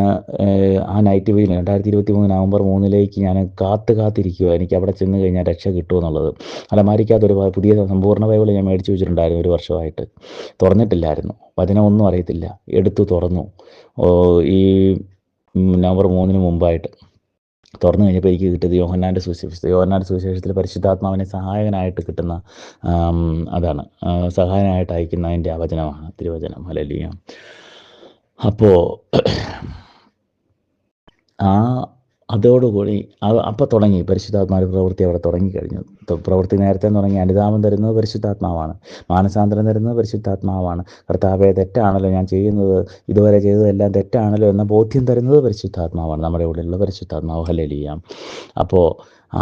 ആ നൈറ്റ് വീൽ 2023 നവംബർ 3 ഞാൻ കാത്തിരിക്കുക എനിക്ക് അവിടെ ചെന്ന് കഴിഞ്ഞാൽ രക്ഷ കിട്ടുമെന്നുള്ളത്. അലമാരിക്കകത്തൊരു പുതിയ സമ്പൂർണ്ണ ബൈബിൾ ഞാൻ മേടിച്ച് വെച്ചിട്ടുണ്ടായിരുന്നു 1 വർഷമായിട്ട്. തുറന്നിട്ടില്ലായിരുന്നു, വചനം ഒന്നും അറിയത്തില്ല. എടുത്തു തുറന്നു ഈ നവംബർ 3 മുമ്പായിട്ട്. തുറന്നു കഴിഞ്ഞപ്പോൾ എനിക്ക് കിട്ടിയത് യോഹന്നാൻ്റെ സുവിശേഷത്തിൽ പരിശുദ്ധാത്മാവിനെ സഹായകനായിട്ട് കിട്ടുന്ന അതാണ്, സഹായനായിട്ട് അയക്കുന്ന അതിൻ്റെ വചനമാണ്, തിരുവചനം. ഹല്ലേലൂയ. അപ്പോൾ അതോടുകൂടി അപ്പോൾ തുടങ്ങി പരിശുദ്ധാത്മാവിൻ്റെ പ്രവൃത്തി അവിടെ തുടങ്ങിക്കഴിഞ്ഞു. പ്രവൃത്തി നേരത്തെ തുടങ്ങി. അനുതാപം തരുന്നത് പരിശുദ്ധാത്മാവാണ്, മാനസാന്തരം തരുന്നത് പരിശുദ്ധാത്മാവാണ്. കർത്താവേ, തെറ്റാണല്ലോ ഞാൻ ചെയ്യുന്നത്, ഇതുവരെ ചെയ്തതെല്ലാം തെറ്റാണല്ലോ എന്ന ബോധ്യം തരുന്നത് പരിശുദ്ധാത്മാവാണ്, നമ്മുടെ ഉള്ളിലുള്ള പരിശുദ്ധാത്മാവ്. ഹല്ലേലൂയ. അപ്പോൾ ആ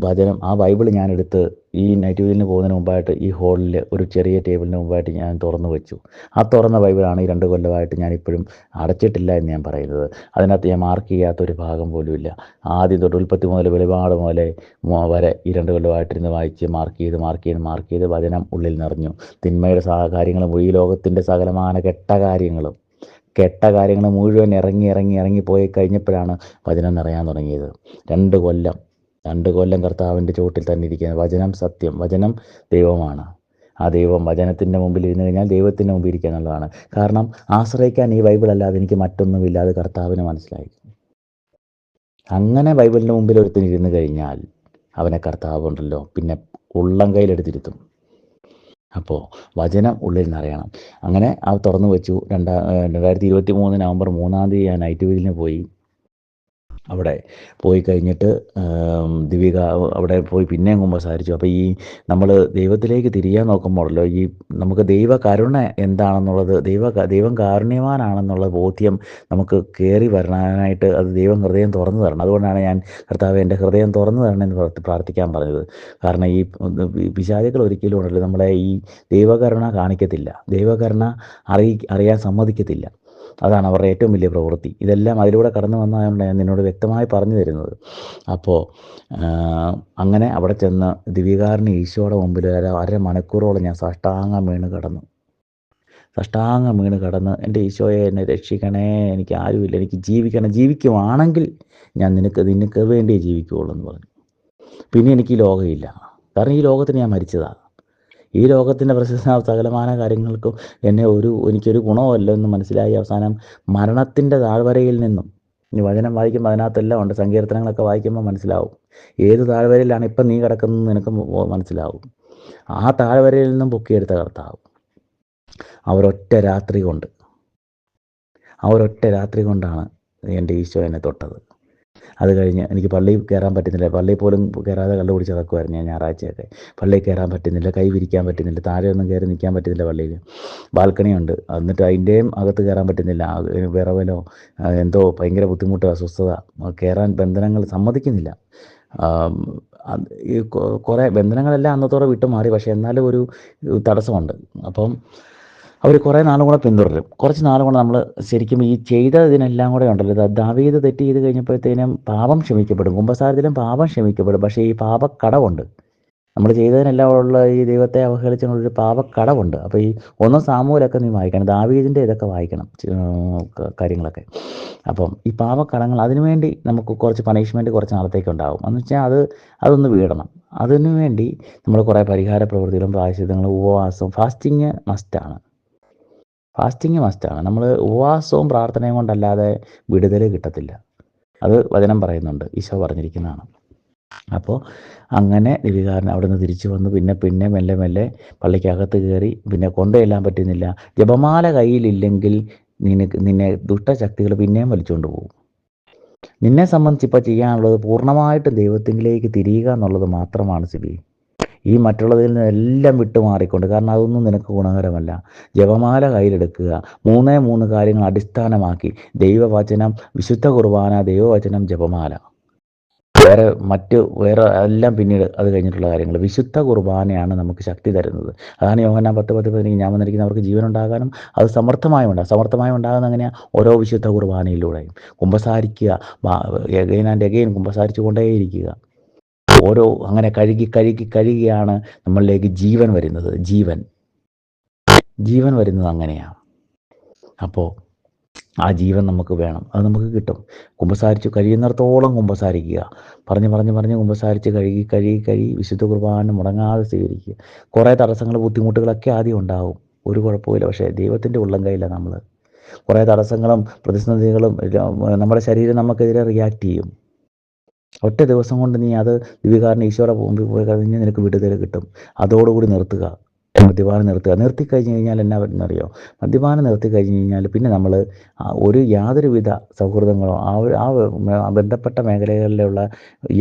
വചനം, ആ ബൈബിൾ ഞാനെടുത്ത് ഈ നൈറ്റ് വീലിന് പോകുന്നതിന് മുമ്പായിട്ട് ഈ ഹാളിൽ ഒരു ചെറിയ ടേബിളിന് മുമ്പായിട്ട് ഞാൻ തുറന്നു വെച്ചു. ആ തുറന്ന ബൈബിളാണ് ഈ 2 കൊല്ലമായിട്ട് ഞാനിപ്പോഴും അടച്ചിട്ടില്ല എന്ന് ഞാൻ പറയുന്നത്. അതിനകത്ത് ഞാൻ മാർക്ക് ചെയ്യാത്തൊരു ഭാഗം പോലും ഇല്ല. ആദ്യം തൊട്ട് ഉൽപ്പത്തി മുതൽ വെളിപാട് വരെ ഈ 2 കൊല്ലമായിട്ടിരുന്ന് വായിച്ച് മാർക്ക് ചെയ്ത് വചനം ഉള്ളിൽ നിറഞ്ഞു. തിന്മയുടെ കാര്യങ്ങളും ഈ ലോകത്തിൻ്റെ സകലമാന കെട്ട കാര്യങ്ങൾ മുഴുവൻ ഇറങ്ങി പോയി കഴിഞ്ഞപ്പോഴാണ് വചനം നിറയാൻ തുടങ്ങിയത്. 2 കൊല്ലം കർത്താവിൻ്റെ ചുവട്ടിൽ തന്നെ ഇരിക്കുന്നത്. വചനം സത്യം, വചനം ദൈവമാണ്. ആ ദൈവം, വചനത്തിൻ്റെ മുമ്പിൽ ഇരുന്ന് കഴിഞ്ഞാൽ ദൈവത്തിൻ്റെ മുമ്പിൽ ഇരിക്കുക എന്നുള്ളതാണ്. കാരണം ആശ്രയിക്കാൻ ഈ ബൈബിൾ അല്ലാതെ എനിക്ക് മറ്റൊന്നുമില്ലാതെ കർത്താവിന് മനസ്സിലായി. അങ്ങനെ ബൈബിളിൻ്റെ മുമ്പിൽ ഒരുത്തിനിരുന്ന് കഴിഞ്ഞാൽ അവനെ കർത്താവുണ്ടല്ലോ പിന്നെ ഉള്ളം കയ്യിലെടുത്തിരുത്തും. അപ്പോൾ വചനം ഉള്ളിൽ നിറയണം. അങ്ങനെ തുറന്നു വെച്ചു. 2023 നവംബർ 3 ഞാൻ നൈറ്റ് വീലിന് പോയി. അവിടെ പോയി കഴിഞ്ഞിട്ട് ദിവിക അവിടെ പോയി പിന്നെയും കുമ്പസാരിച്ചു. അപ്പോൾ ഈ നമ്മൾ ദൈവത്തിലേക്ക് തിരിയാൻ നോക്കുമ്പോഴല്ലോ ഈ നമുക്ക് ദൈവ കരുണ എന്താണെന്നുള്ളത്, ദൈവം കാരുണ്യവാനാണെന്നുള്ള ബോധ്യം നമുക്ക് കയറി വരാനായിട്ട് അത് ദൈവം ഹൃദയം തുറന്നു തരണം. അതുകൊണ്ടാണ് ഞാൻ കർത്താവേ, എൻ്റെ ഹൃദയം തുറന്നു തരണം എന്ന് പ്രാർത്ഥിക്കാൻ പറഞ്ഞത്. കാരണം ഈ പിശാചുക്കൾ ഒരിക്കലും ഉണ്ടല്ലോ നമ്മളെ ഈ ദൈവകരുണ കാണിക്കത്തില്ല, ദൈവകരുണ അറിയാൻ സമ്മതിക്കത്തില്ല. അതാണ് അവരുടെ ഏറ്റവും വലിയ പ്രവൃത്തി. ഇതെല്ലാം അതിലൂടെ കടന്നു വന്നതാണ് ഞാൻ നിന്നോട് വ്യക്തമായി പറഞ്ഞു തരുന്നത്. അപ്പോൾ അങ്ങനെ അവിടെ ചെന്ന് ദിവികാരന് ഈശോയുടെ മുമ്പിൽ 1.5 മണിക്കൂറോളം ഞാൻ സാഷ്ടാംഗം വീണ് കടന്ന് എൻ്റെ ഈശോയെ, എന്നെ രക്ഷിക്കണേ, എനിക്ക് ആരുമില്ല, എനിക്ക് ജീവിക്കുവാണെങ്കിൽ ഞാൻ നിനക്ക് വേണ്ടിയേ ജീവിക്കുകയുള്ളൂ എന്ന് പറഞ്ഞു. പിന്നെ എനിക്ക് ഈ ലോകമില്ല, കാരണം ഈ ലോകത്തിന് ഞാൻ മരിച്ചതാണ്. ഈ ലോകത്തിൻ്റെ സകലമാന കാര്യങ്ങൾക്കും എനിക്കൊരു ഗുണമല്ല എന്ന് മനസ്സിലായി അവസാനം മരണത്തിൻ്റെ താഴ്വരയിൽ നിന്നും, ഇനി വചനം വായിക്കുമ്പോൾ അതിനകത്തെല്ലാം ഉണ്ട്, സങ്കീർത്തനങ്ങളൊക്കെ വായിക്കുമ്പോൾ മനസ്സിലാവും ഏത് താഴ്വരയിലാണ് ഇപ്പം നീ കിടക്കുന്നത് നിനക്ക് മനസ്സിലാവും. ആ താഴ്വരയിൽ നിന്നും പൊക്കിയെടുത്ത കർത്താവ് ആ ഒരൊറ്റ രാത്രി കൊണ്ടാണ് എൻ്റെ ഈശോ എന്നെ തൊട്ടത്. അത് കഴിഞ്ഞ് എനിക്ക് പള്ളിയിൽ കയറാൻ പറ്റുന്നില്ല, പള്ളിയിൽ പോലും കയറാതെ കള്ളു കുടിച്ച് നടക്കുമായിരുന്നു ഞാൻ ഞായറാഴ്ചയൊക്കെ. പള്ളിയിൽ കയറാൻ പറ്റുന്നില്ല, കൈ വിരിക്കാൻ പറ്റുന്നില്ല, താഴെ ഒന്നും കയറി നിൽക്കാൻ പറ്റുന്നില്ല. പള്ളിയിൽ ബാൽക്കണിയുണ്ട്, എന്നിട്ട് അതിൻ്റെയും അകത്ത് കയറാൻ പറ്റുന്നില്ല. വിറവലോ എന്തോ ഭയങ്കര ബുദ്ധിമുട്ട്, അസ്വസ്ഥത, കയറാൻ ബന്ധനങ്ങൾ സമ്മതിക്കുന്നില്ല. ഈ കുറേ ബന്ധനങ്ങളെല്ലാം അന്നത്തോടെ വിട്ടു മാറി, പക്ഷേ എന്നാലും ഒരു തടസ്സമുണ്ട്. അപ്പം അവർ കുറേ നാളും കൂടെ പിന്തുടരും. കുറച്ച് നാളും കൂടെ നമ്മൾ ശരിക്കും ഈ ചെയ്തതിനെല്ലാം കൂടെ ഉണ്ടല്ലോ, ദാവീദ് തെറ്റ് ചെയ്ത് കഴിഞ്ഞപ്പോഴത്തേനും പാപം ക്ഷമിക്കപ്പെടും, കുമ്പസാരത്തിലും പാപം ക്ഷമിക്കപ്പെടും. പക്ഷേ ഈ പാപക്കടവുണ്ട്, നമ്മൾ ചെയ്തതിനെല്ലാം ഉള്ള ഈ ദൈവത്തെ അവഹേളിച്ചുള്ളൊരു പാപക്കടവുണ്ട്. അപ്പോൾ ഈ 1 സാമുവേലൊക്കെ നീ വായിക്കണം, ദാവീദിൻ്റെ ഇതൊക്കെ വായിക്കണം കാര്യങ്ങളൊക്കെ. അപ്പം ഈ പാപക്കടങ്ങൾ, അതിനുവേണ്ടി നമുക്ക് കുറച്ച് പണിഷ്മെൻറ്റ് കുറച്ച് നാളത്തേക്ക് ഉണ്ടാകും. എന്ന് വെച്ചാൽ അതൊന്ന് വീടണം. അതിനു വേണ്ടി നമ്മൾ കുറേ പരിഹാര പ്രവൃത്തികളും പ്രായശ്ചിത്തങ്ങളും ഉപവാസവും ഫാസ്റ്റിങ് മസ്റ്റാണ്. നമ്മൾ ഉപവാസവും പ്രാർത്ഥനയും കൊണ്ടല്ലാതെ വിടുതൽ കിട്ടത്തില്ല. അത് വചനം പറയുന്നുണ്ട്, ഈശോ പറഞ്ഞിരിക്കുന്നതാണ്. അപ്പോൾ അങ്ങനെ ദിവികാരൻ അവിടെ നിന്ന് തിരിച്ചു വന്നു. പിന്നെ മെല്ലെ പള്ളിക്കകത്ത് കയറി. പിന്നെ കൊണ്ടുചെല്ലാൻ പറ്റുന്നില്ല. ജപമാല കയ്യിലില്ലെങ്കിൽ നിന്നെ ദുഷ്ടശക്തികൾ പിന്നെയും വലിച്ചുകൊണ്ട് പോകും. നിന്നെ സംബന്ധിച്ച് ഇപ്പോൾ ചെയ്യാനുള്ളത് പൂർണ്ണമായിട്ടും ദൈവത്തിലേക്ക് തിരിയുക എന്നുള്ളത് മാത്രമാണ് സിബി. ഈ മറ്റുള്ളതിൽ നിന്നെല്ലാം വിട്ടുമാറിക്കൊണ്ട്, കാരണം അതൊന്നും നിനക്ക് ഗുണകരമല്ല. ജപമാല കയ്യിലെടുക്കുക, 3 കാര്യങ്ങൾ അടിസ്ഥാനമാക്കി, ദൈവവചനം, വിശുദ്ധ കുർബാന, ദൈവവചനം, ജപമാല. വേറെ എല്ലാം പിന്നീട് അത് കഴിഞ്ഞിട്ടുള്ള കാര്യങ്ങൾ. വിശുദ്ധ കുർബാനയാണ് നമുക്ക് ശക്തി തരുന്നത്. അതാണ് യോഹന്നാൻ 10:10 ഞാൻ വന്നിരിക്കുന്നവർക്ക് ജീവനുണ്ടാകാനും അത് സമർത്ഥമായും ഉണ്ടാകുന്നത് എങ്ങനെയാണ്? ഓരോ വിശുദ്ധ കുർബാനയിലൂടെയും കുമ്പസാരിക്കുക, എഗെയിൻ ആൻഡ് എഗെയിൻ കുമ്പസാരിച്ചു കൊണ്ടേയിരിക്കുക. അങ്ങനെ കഴുകിയാണ് നമ്മളിലേക്ക് ജീവൻ വരുന്നത്. ജീവൻ വരുന്നത് അങ്ങനെയാണ്. അപ്പോൾ ആ ജീവൻ നമുക്ക് വേണം, അത് നമുക്ക് കിട്ടും. കുമ്പസാരിച്ച് കഴിയുന്നിടത്തോളം കുമ്പസാരിക്കുക, പറഞ്ഞ് കുമ്പസാരിച്ച് കഴുകി വിശുദ്ധ കുർബാന മുടങ്ങാതെ സ്വീകരിക്കുക. കുറേ തടസ്സങ്ങൾ, ബുദ്ധിമുട്ടുകളൊക്കെ ആദ്യം ഉണ്ടാവും, ഒരു കുഴപ്പമില്ല. പക്ഷേ ദൈവത്തിൻ്റെ ഉള്ളം കയ്യിലാണ് നമ്മൾ. കുറേ തടസ്സങ്ങളും പ്രതിസന്ധികളും നമ്മുടെ ശരീരം നമുക്കെതിരെ റിയാക്ട് ചെയ്യും. ഒറ്റ ദിവസം കൊണ്ട് നീ അത് ദിവ്യകാരുണ്യ ഈശോയുടെ മുമ്പിൽ പോയി കഴിഞ്ഞാൽ നിനക്ക് വിടുതൽ കിട്ടും. അതോടുകൂടി നിർത്തുക, മദ്യപാനം നിർത്തിക്കഴിഞ്ഞ് കഴിഞ്ഞാൽ എന്നാ പറ്റുന്നറിയോ? മദ്യപാനം നിർത്തിക്കഴിഞ്ഞ് കഴിഞ്ഞാൽ പിന്നെ നമ്മൾ യാതൊരുവിധ സൗഹൃദങ്ങളോ ആ ബന്ധപ്പെട്ട മേഖലകളിലുള്ള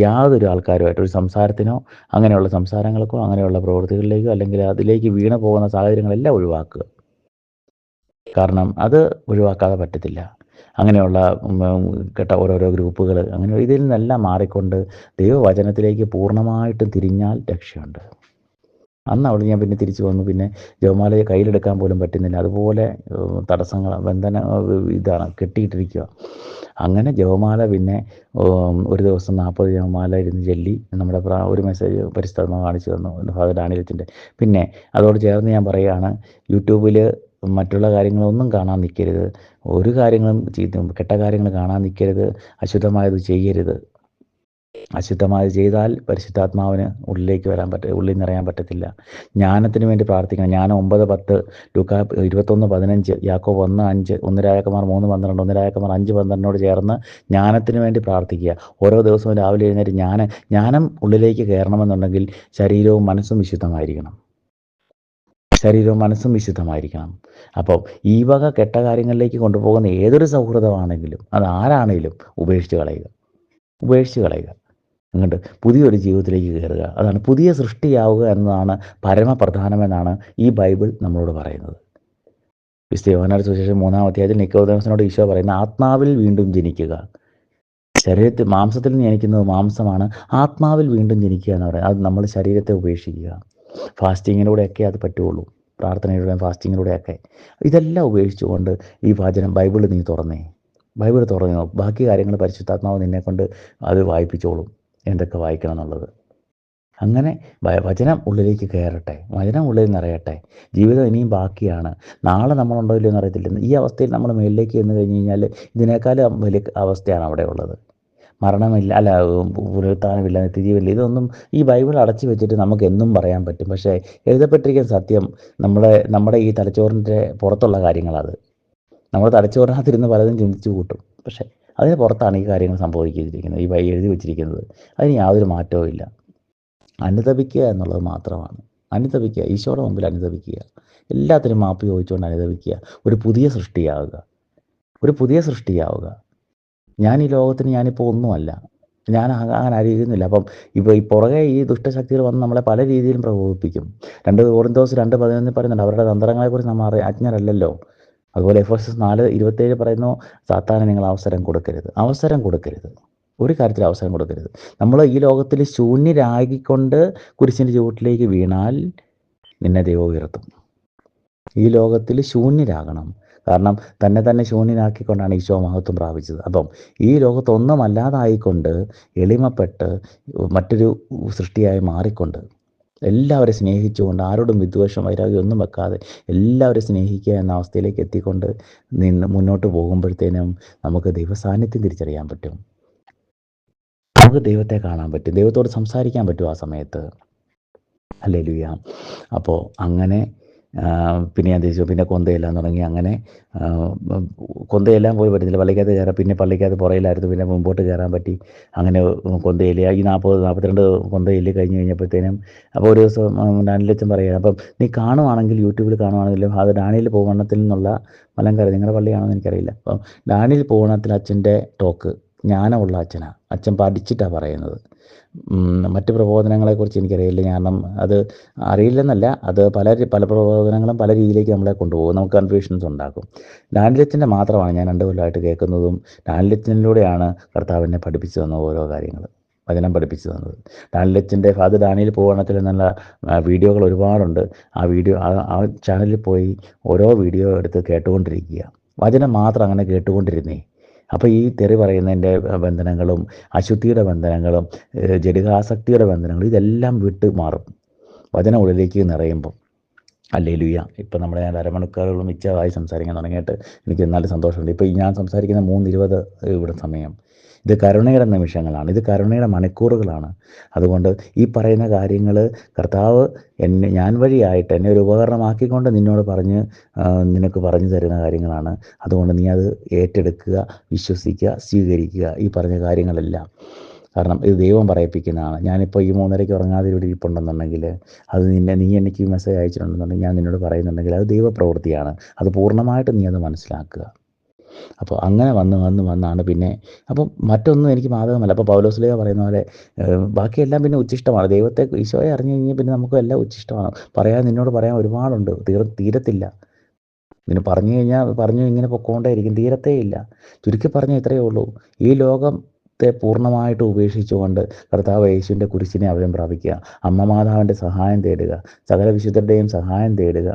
യാതൊരു ആൾക്കാരുമായിട്ട് ഒരു സംസാരത്തിനോ അങ്ങനെയുള്ള സംസാരങ്ങൾക്കോ അങ്ങനെയുള്ള പ്രവൃത്തികളിലേക്കോ അല്ലെങ്കിൽ അതിലേക്ക് വീണ് പോകുന്ന സാഹചര്യങ്ങളെല്ലാം ഒഴിവാക്കുക. കാരണം അത് ഒഴിവാക്കാതെ പറ്റത്തില്ല. അങ്ങനെയുള്ള കേട്ട ഓരോരോ ഗ്രൂപ്പുകൾ അങ്ങനെ ഇതിൽ നിന്നെല്ലാം മാറിക്കൊണ്ട് ദൈവവചനത്തിലേക്ക് പൂർണ്ണമായിട്ടും തിരിഞ്ഞാൽ രക്ഷയുണ്ട്. അന്ന് അവിടെ ഞാൻ പിന്നെ തിരിച്ചു വന്നു. പിന്നെ ജപമാലയെ കയ്യിലെടുക്കാൻ പോലും പറ്റുന്നില്ല. അതുപോലെ തടസ്സങ്ങൾ, കെട്ടിയിട്ടിരിക്കുക. അങ്ങനെ ജപമാല പിന്നെ ഒരു ദിവസം 40 ജപമാല ഇരുന്ന് ചൊല്ലി നമ്മുടെ ഒരു മെസ്സേജ് പരിശുദ്ധാത്മാവ് കാണിച്ചു തന്നു, ഫാദർ ഡാനിയലച്ചൻ്റെ. പിന്നെ അതോട് ചേർന്ന് ഞാൻ പറയുകയാണ്, യൂട്യൂബിൽ മറ്റുള്ള കാര്യങ്ങളൊന്നും കാണാൻ നിൽക്കരുത്. ഒരു കാര്യങ്ങളും കെട്ട കാര്യങ്ങൾ കാണാൻ നിൽക്കരുത്. അശുദ്ധമായത് ചെയ്യരുത്. അശുദ്ധമായത് ചെയ്താൽ പരിശുദ്ധാത്മാവിന് ഉള്ളിൽ നിറയാൻ പറ്റത്തില്ല. ജ്ഞാനത്തിന് വേണ്ടി പ്രാർത്ഥിക്കണം. ജ്ഞാനം 9:10, ലൂക്കാ 21:15, യാക്കോബ് 1:5, 1 രാജാക്കന്മാർ 3:12, 1 രാജാക്കന്മാർ 5:12 ചേർന്ന് ജ്ഞാനത്തിന് വേണ്ടി പ്രാർത്ഥിക്കുക. ഓരോ ദിവസവും രാവിലെ എഴുന്നേറ്റ് ജ്ഞാനം ഉള്ളിലേക്ക് കയറണമെന്നുണ്ടെങ്കിൽ ശരീരവും മനസ്സും വിശുദ്ധമായിരിക്കണം. അപ്പോൾ ഈ വക കെട്ട കാര്യങ്ങളിലേക്ക് കൊണ്ടുപോകുന്ന ഏതൊരു സൗഹൃദമാണെങ്കിലും അത് ആരാണെങ്കിലും ഉപേക്ഷിച്ച് കളയുക. അങ്ങോട്ട് പുതിയൊരു ജീവിതത്തിലേക്ക് കയറുക. അതാണ് പുതിയ സൃഷ്ടിയാവുക എന്നതാണ് പരമപ്രധാനമെന്നാണ് ഈ ബൈബിൾ നമ്മളോട് പറയുന്നത്. വിശുദ്ധ യോഹന്നാന്റെ സുവിശേഷം 3-ാം അധ്യായത്തിൽ നിക്കോദെമോസിനോട് ഈശോ പറയുന്ന ആത്മാവിൽ വീണ്ടും ജനിക്കുക. മാംസത്തിൽ നിന്ന് ജനിക്കുന്നത് മാംസമാണ്, ആത്മാവിൽ വീണ്ടും ജനിക്കുക എന്ന് പറയുന്നത് അത് നമ്മൾ ശരീരത്തെ ഉപേക്ഷിക്കുക. ഫാസ്റ്റിങ്ങിലൂടെയൊക്കെ അത് പറ്റുള്ളൂ, പ്രാർത്ഥനയിലൂടെയും ഫാസ്റ്റിങ്ങിലൂടെയൊക്കെ. ഇതെല്ലാം ഉപേക്ഷിച്ചുകൊണ്ട് ഈ ബൈബിൾ നീ തുറന്നു ബാക്കി കാര്യങ്ങൾ പരിശുദ്ധാത്മാവ് നിന്നെക്കൊണ്ട് അത് വായിപ്പിച്ചോളും, എന്തൊക്കെ വായിക്കണം എന്നുള്ളത്. അങ്ങനെ വചനം ഉള്ളിലേക്ക് കയറട്ടെ, വചനം ഉള്ളിൽ നിറയട്ടെ. ജീവിതം ഇനിയും ബാക്കിയാണ്. നാളെ നമ്മളുണ്ടോ ഇല്ലയോ എന്ന് അറിയത്തില്ല. ഈ അവസ്ഥയിൽ നമ്മൾ മേലിലേക്ക് ചെന്ന് കഴിഞ്ഞ് കഴിഞ്ഞാൽ ഇതിനേക്കാളും വലിയ അവസ്ഥയാണ് അവിടെ ഉള്ളത്. മരണമില്ല, പുനരുത്ഥാനമില്ല, നിത്യജീവനില്ല. ഇതൊന്നും ഈ ബൈബിൾ അടച്ചു വെച്ചിട്ട് നമുക്ക് എന്നും പറയാൻ പറ്റും. പക്ഷേ എഴുതപ്പെട്ടിരിക്കുന്ന സത്യം നമ്മുടെ ഈ തലച്ചോറിൻ്റെ പുറത്തുള്ള കാര്യങ്ങളത്. നമ്മുടെ തലച്ചോറിനകത്തിരുന്ന് പലതും ചിന്തിച്ചു കൂട്ടും. പക്ഷേ അതിന് പുറത്താണ് ഈ കാര്യങ്ങൾ സംഭവിച്ചിരിക്കുന്നത്, ഈ എഴുതി വെച്ചിരിക്കുന്നത്. അതിന് യാതൊരു മാറ്റവും ഇല്ല. അനുതപിക്കുക എന്നുള്ളത് മാത്രമാണ്. ഈശോയുടെ മുമ്പിൽ അനുതപിക്കുക, എല്ലാത്തിനും മാപ്പ് ചോദിച്ചുകൊണ്ട് അനുതപിക്കുക. ഒരു പുതിയ സൃഷ്ടിയാവുക. ഞാൻ ഈ ലോകത്തിന് ഞാനിപ്പോൾ ഒന്നുമല്ല, ഞാൻ അങ്ങനെ അറിയുന്നില്ല. അപ്പം ഇപ്പോൾ ഈ പുറകെ ഈ ദുഷ്ടശക്തികൾ വന്ന് നമ്മളെ പല രീതിയിലും പ്രകോപിപ്പിക്കും. 2 കൊരിന്തോസ് 2:11 പറയുന്നുണ്ട്, അവരുടെ തന്ത്രങ്ങളെക്കുറിച്ച് നമ്മൾ അജ്ഞരല്ലല്ലോ. അതുപോലെ എഫെസോസ് 4:27 പറയുന്നു, സാത്താന് നിങ്ങൾ അവസരം കൊടുക്കരുത്. ഒരു കാര്യത്തിൽ അവസരം കൊടുക്കരുത്. നമ്മൾ ഈ ലോകത്തിൽ ശൂന്യരാകിക്കൊണ്ട് കുരിശിൻ്റെ ചുവട്ടിലേക്ക് വീണാൽ നിന്നെ ദൈവം ഉയർത്തും. ഈ ലോകത്തിൽ ശൂന്യരാകണം. കാരണം തന്നെ ശൂന്യനാക്കിക്കൊണ്ടാണ് ഈശോ മഹത്വം പ്രാപിച്ചത്. അപ്പം ഈ ലോകത്തൊന്നുമല്ലാതായിക്കൊണ്ട് എളിമപ്പെട്ട് മറ്റൊരു സൃഷ്ടിയായി മാറിക്കൊണ്ട് എല്ലാവരെ സ്നേഹിച്ചുകൊണ്ട് ആരോടും വിദ്വേഷം വൈരാഗ്യം ഒന്നും വെക്കാതെ എല്ലാവരും സ്നേഹിക്കുക എന്ന അവസ്ഥയിലേക്ക് എത്തിക്കൊണ്ട് മുന്നോട്ട് പോകുമ്പോഴത്തേനും നമുക്ക് ദൈവസാന്നിധ്യം തിരിച്ചറിയാൻ പറ്റും. നമുക്ക് ദൈവത്തെ കാണാൻ പറ്റും, ദൈവത്തോട് സംസാരിക്കാൻ പറ്റും ആ സമയത്ത്. ഹല്ലേലൂയ. അപ്പോൾ അങ്ങനെ പിന്നെ ഞാൻ തിരിച്ചു, പിന്നെ കൊന്തയെല്ലാം തുടങ്ങി. അങ്ങനെ കൊന്തയെല്ലാം പോയി പറ്റുന്നില്ല, പള്ളിക്കകത്ത് കയറാം. പിന്നെ പള്ളിക്കകത്ത് പുറയിലായിരുന്നു, പിന്നെ മുമ്പോട്ട് കയറാൻ പറ്റി. അങ്ങനെ കൊന്തയില്ല, ഈ 40-42 കൊന്തയില്ല കഴിഞ്ഞ് കഴിഞ്ഞപ്പോഴത്തേനും. അപ്പോൾ ഒരു ദിവസം ഡാനിയലച്ചൻ പറയുക, അപ്പം നീ കാണുവാണെങ്കിൽ യൂട്യൂബിൽ കാണുവാണെങ്കിലും അത് ഡാനിയൽ പൂവണ്ണത്തിൽ നിന്നുള്ള മലങ്കര, നിങ്ങളുടെ പള്ളിയാണെന്ന് എനിക്കറിയില്ല. അപ്പം ഡാനിയൽ പൂവണ്ണത്തിൽ അച്ഛൻ്റെ ടോക്ക് ജ്ഞാനമുള്ള അച്ഛനാണ്. അച്ഛൻ പഠിച്ചിട്ടാണ് പറയുന്നത്. മറ്റ് പ്രബോധനങ്ങളെക്കുറിച്ച് എനിക്കറിയില്ല, കാരണം അത് അറിയില്ലെന്നല്ല, അത് പല പ്രബോധനങ്ങളും പല രീതിയിലേക്ക് നമ്മളെ കൊണ്ടുപോകും, നമുക്ക് കൺഫ്യൂഷൻസ് ഉണ്ടാക്കും. ഡാനിയലച്ചൻ്റെ മാത്രമാണ് ഞാൻ 2 കൊല്ലമായിട്ട് കേൾക്കുന്നതും ഡാനിയലച്ചനിലൂടെയാണ് കർത്താവിനെ പഠിപ്പിച്ചു തന്ന ഓരോ കാര്യങ്ങൾ. വചനം പഠിപ്പിച്ചു തന്നത്. ഡാനിയലച്ചൻ്റെ ഫാദർ ഡാനിയൽ പൂവണത്തിൽ എന്നുള്ള വീഡിയോകൾ ഒരുപാടുണ്ട്. ആ ചാനലിൽ പോയി ഓരോ വീഡിയോ എടുത്ത് കേട്ടുകൊണ്ടിരിക്കുക. വചനം മാത്രം അങ്ങനെ കേട്ടുകൊണ്ടിരുന്നേ. അപ്പോൾ ഈ തെറി പറയുന്നതിൻ്റെ ബന്ധനങ്ങളും അശുദ്ധിയുടെ ബന്ധനങ്ങളും ജഡികാസക്തിയുടെ ബന്ധനങ്ങളും ഇതെല്ലാം വിട്ട് മാറും വചനം ഉള്ളിലേക്ക് നിറയുമ്പോൾ. ഹല്ലേലൂയ. ഇപ്പം നമ്മുടെ ഞാൻ അരമണിക്കൂറുകളും മിച്ചമായി സംസാരിക്കാൻ തുടങ്ങിയിട്ട് എനിക്ക് നല്ല സന്തോഷമുണ്ട്. ഇപ്പോൾ ഞാൻ സംസാരിക്കുന്ന 3:20 ഇവിടെ സമയം. ഇത് കരുണയുടെ നിമിഷങ്ങളാണ്, ഇത് കരുണയുടെ മണിക്കൂറുകളാണ്. അതുകൊണ്ട് ഈ പറയുന്ന കാര്യങ്ങൾ കർത്താവ് ഞാൻ വഴിയായിട്ട് എന്നെ ഒരു ഉപകരണമാക്കിക്കൊണ്ട് നിനക്ക് പറഞ്ഞു തരുന്ന കാര്യങ്ങളാണ്. അതുകൊണ്ട് നീ അത് ഏറ്റെടുക്കുക, വിശ്വസിക്കുക, സ്വീകരിക്കുക ഈ പറഞ്ഞ കാര്യങ്ങളെല്ലാം. കാരണം ഇത് ദൈവം പറയിപ്പിക്കുന്നതാണ്. ഞാനിപ്പോൾ ഈ 3:30 ഉറങ്ങാതെ ഇവിടെ ഇരിപ്പുണ്ടെന്നുണ്ടെങ്കിൽ അത് നീ എനിക്ക് മെസ്സേജ് അയച്ചിട്ടുണ്ടെന്നുണ്ടെങ്കിൽ ഞാൻ നിന്നോട് പറയുന്നുണ്ടെങ്കിൽ അത് ദൈവപ്രവൃത്തിയാണ്. അത് പൂർണ്ണമായിട്ട് നീ അത് മനസ്സിലാക്കുക. അപ്പോൾ അങ്ങനെ വന്നാണ് പിന്നെ അപ്പം മറ്റൊന്നും എനിക്ക് ബാധകമല്ല. അപ്പോൾ പൗലോസ്ലീഹ പറയുന്ന പോലെ ബാക്കിയെല്ലാം പിന്നെ ഉച്ഛിഷ്ടമാണ്. ദൈവത്തെ ഈശോയെ അറിഞ്ഞു കഴിഞ്ഞാൽ പിന്നെ നമുക്ക് എല്ലാം ഉച്ഛിഷ്ടമാണ്. നിന്നോട് പറയാൻ ഒരുപാടുണ്ട്, തീരത്തില്ല. നിന്നെ പറഞ്ഞു ഇങ്ങനെ പൊക്കോണ്ടേയിരിക്കും, തീരത്തേ ഇല്ല. ചുരുക്കി പറഞ്ഞാൽ ഇത്രയേ ഉള്ളൂ. ഈ ലോകത്തെ പൂർണ്ണമായിട്ട് ഉപേക്ഷിച്ചുകൊണ്ട് കർത്താവ് യേശുവിൻ്റെ കുരിശിനെ അഭയം പ്രാപിക്കുക, അമ്മ മാതാവിൻ്റെ സഹായം തേടുക, സകല വിശുദ്ധരുടെയും സഹായം തേടുക,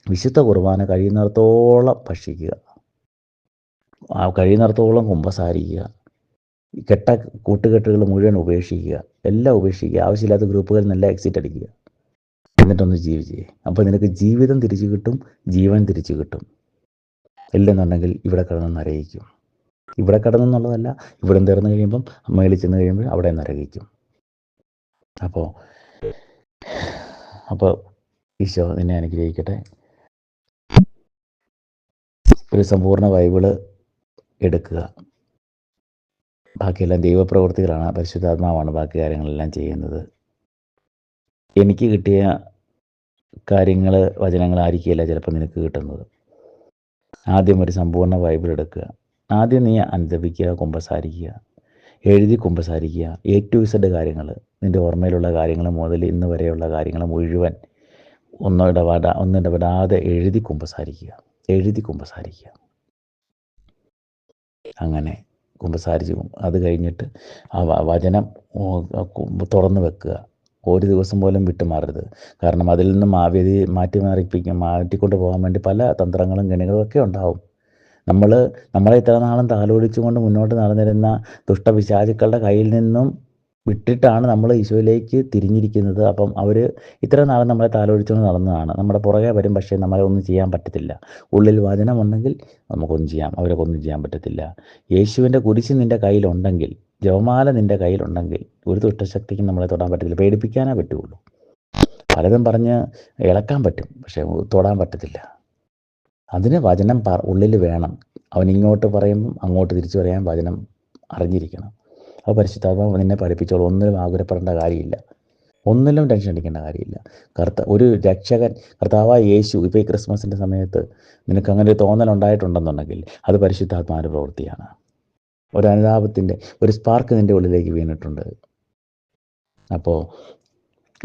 വിശുദ്ധ കുർബാന കഴിയുന്നിടത്തോളം ഭക്ഷിക്കുക, കഴിയുന്നിടത്തോളം കുമ്പസാരിക്കുക, കൂട്ടുകെട്ടുകൾ മുഴുവൻ ഉപേക്ഷിക്കുക, എല്ലാം ഉപേക്ഷിക്കുക, ആവശ്യമില്ലാത്ത ഗ്രൂപ്പുകളിൽ നിന്നെല്ലാം എക്സിറ്റ് അടിക്കുക, എന്നിട്ടൊന്ന് ജീവിച്ചേ. അപ്പോൾ നിനക്ക് ജീവിതം തിരിച്ചു കിട്ടും, ജീവൻ തിരിച്ചു കിട്ടും. ഇല്ലെന്നുണ്ടെങ്കിൽ ഇവിടെ കിടന്ന് നരകിക്കും. ഇവിടെ കിടന്നെന്നുള്ളതല്ല, ഇവിടെ തീർന്നു കഴിയുമ്പം മേളിൽ ചെന്ന് കഴിയുമ്പോൾ അവിടെ നരകിക്കും. അപ്പോൾ ഈശോ നിന്നെ അനുഗ്രഹിക്കട്ടെ. ഒരു സമ്പൂർണ്ണ ബൈബിള് എടുക്കുക. ബാക്കിയെല്ലാം ദൈവപ്രവൃത്തികളാണ്, പരിശുദ്ധാത്മാവാണ് ബാക്കി കാര്യങ്ങളെല്ലാം ചെയ്യുന്നത്. എനിക്ക് കിട്ടിയ കാര്യങ്ങൾ, വചനങ്ങളായിരിക്കില്ല ചിലപ്പോൾ നിനക്ക് കിട്ടുന്നത്. ആദ്യം ഒരു സമ്പൂർണ്ണ ബൈബിൾ എടുക്കുക. ആദ്യം നീ അനുദപിക്കുക, കുമ്പസാരിക്കുക, എഴുതി കുമ്പസാരിക്കുക. A to Z കാര്യങ്ങൾ, നിൻ്റെ ഓർമ്മയിലുള്ള കാര്യങ്ങൾ മുതൽ ഇന്ന് വരെയുള്ള കാര്യങ്ങൾ മുഴുവൻ ഒന്നിടപെടാതെ എഴുതി കുമ്പസാരിക്കുക. അങ്ങനെ കുമ്പസാരിച്ച് അത് കഴിഞ്ഞിട്ട് ആ വചനം തുറന്ന് വെക്കുക. ഒരു ദിവസം പോലും വിട്ടുമാറരുത്. കാരണം അതിൽ നിന്ന് മാറ്റിക്കൊണ്ട് പോകാൻ വേണ്ടി പല തന്ത്രങ്ങളും ഗണികളും ഒക്കെ ഉണ്ടാവും. നമ്മളെ ഇത്ര നാളും താലോലിച്ചുകൊണ്ട് മുന്നോട്ട് നടന്നിരുന്ന ദുഷ്ടപിശാചുക്കളുടെ കയ്യിൽ നിന്നും വിട്ടിട്ടാണ് നമ്മൾ ഈശോയിലേക്ക് തിരിഞ്ഞിരിക്കുന്നത്. അപ്പം അവർ ഇത്ര നാളും നമ്മളെ താലോലിച്ചുകൊണ്ട് നടന്നതാണ്. നമ്മുടെ പുറകെ വരും, പക്ഷേ നമ്മളെ ഒന്നും ചെയ്യാൻ പറ്റത്തില്ല. ഉള്ളിൽ വചനമുണ്ടെങ്കിൽ നമുക്കൊന്നും ചെയ്യാം, അവരൊക്കെ ചെയ്യാൻ പറ്റത്തില്ല. യേശുവിൻ്റെ കുരിശ് നിൻ്റെ കയ്യിലുണ്ടെങ്കിൽ, ജപമാല നിൻ്റെ കയ്യിലുണ്ടെങ്കിൽ ഒരു ദുഷ്ടശക്തിക്കും നമ്മളെ തൊടാൻ പറ്റത്തില്ല. പേടിപ്പിക്കാനേ പറ്റുള്ളൂ. പലതും പറഞ്ഞ് ഇളക്കാൻ പറ്റും, പക്ഷേ തൊടാൻ പറ്റത്തില്ല. അതിന് വചനം ഉള്ളിൽ വേണം. അവൻ ഇങ്ങോട്ട് പറയുമ്പം അങ്ങോട്ട് തിരിച്ചു പറയാൻ വചനം അറിഞ്ഞിരിക്കണം. അത് പരിശുദ്ധാത്മാവ് നിന്നെ പഠിപ്പിച്ചോളൂ. ഒന്നിലും ആകുലപ്പെടേണ്ട കാര്യമില്ല, ഒന്നിലും ടെൻഷൻ അടിക്കേണ്ട കാര്യമില്ല. ഒരു രക്ഷകൻ കർത്താവായ യേശു ഇപ്പോൾ ഈ ക്രിസ്മസിൻ്റെ സമയത്ത് നിനക്ക് അങ്ങനെ ഒരു തോന്നലുണ്ടായിട്ടുണ്ടെന്നുണ്ടെങ്കിൽ അത് പരിശുദ്ധാത്മാവിൻ്റെ പ്രവൃത്തിയാണ്. ഒരു അനുതാപത്തിൻ്റെ ഒരു സ്പാർക്ക് നിൻ്റെ ഉള്ളിലേക്ക് വീണിട്ടുണ്ട്. അപ്പോൾ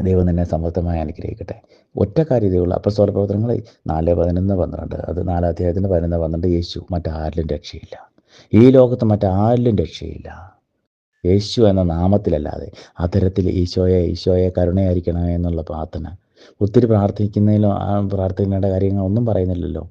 ദൈവം നിന്നെ സമൃദ്ധമായി അനുഗ്രഹിക്കട്ടെ. ഒറ്റ കാര്യതയുള്ള അപ്പോസ്തല പ്രവർത്തനങ്ങൾ 4:11-12, അത് 4 അധ്യായത്തിൻ്റെ 11-12. യേശു മറ്റാരിലും രക്ഷയില്ല, ഈ ലോകത്ത് മറ്റാരിലും രക്ഷയില്ല, യേശു എന്ന നാമത്തിലല്ലാതെ. അത്തരത്തിൽ ഈശോയെ കരുണയായിരിക്കണമേ എന്നുള്ള പ്രാർത്ഥന ഒത്തിരി പ്രാർത്ഥിക്കുന്നതിലും പ്രാർത്ഥനയുടെ കാര്യങ്ങളൊന്നും പറയുന്നില്ലല്ലോ.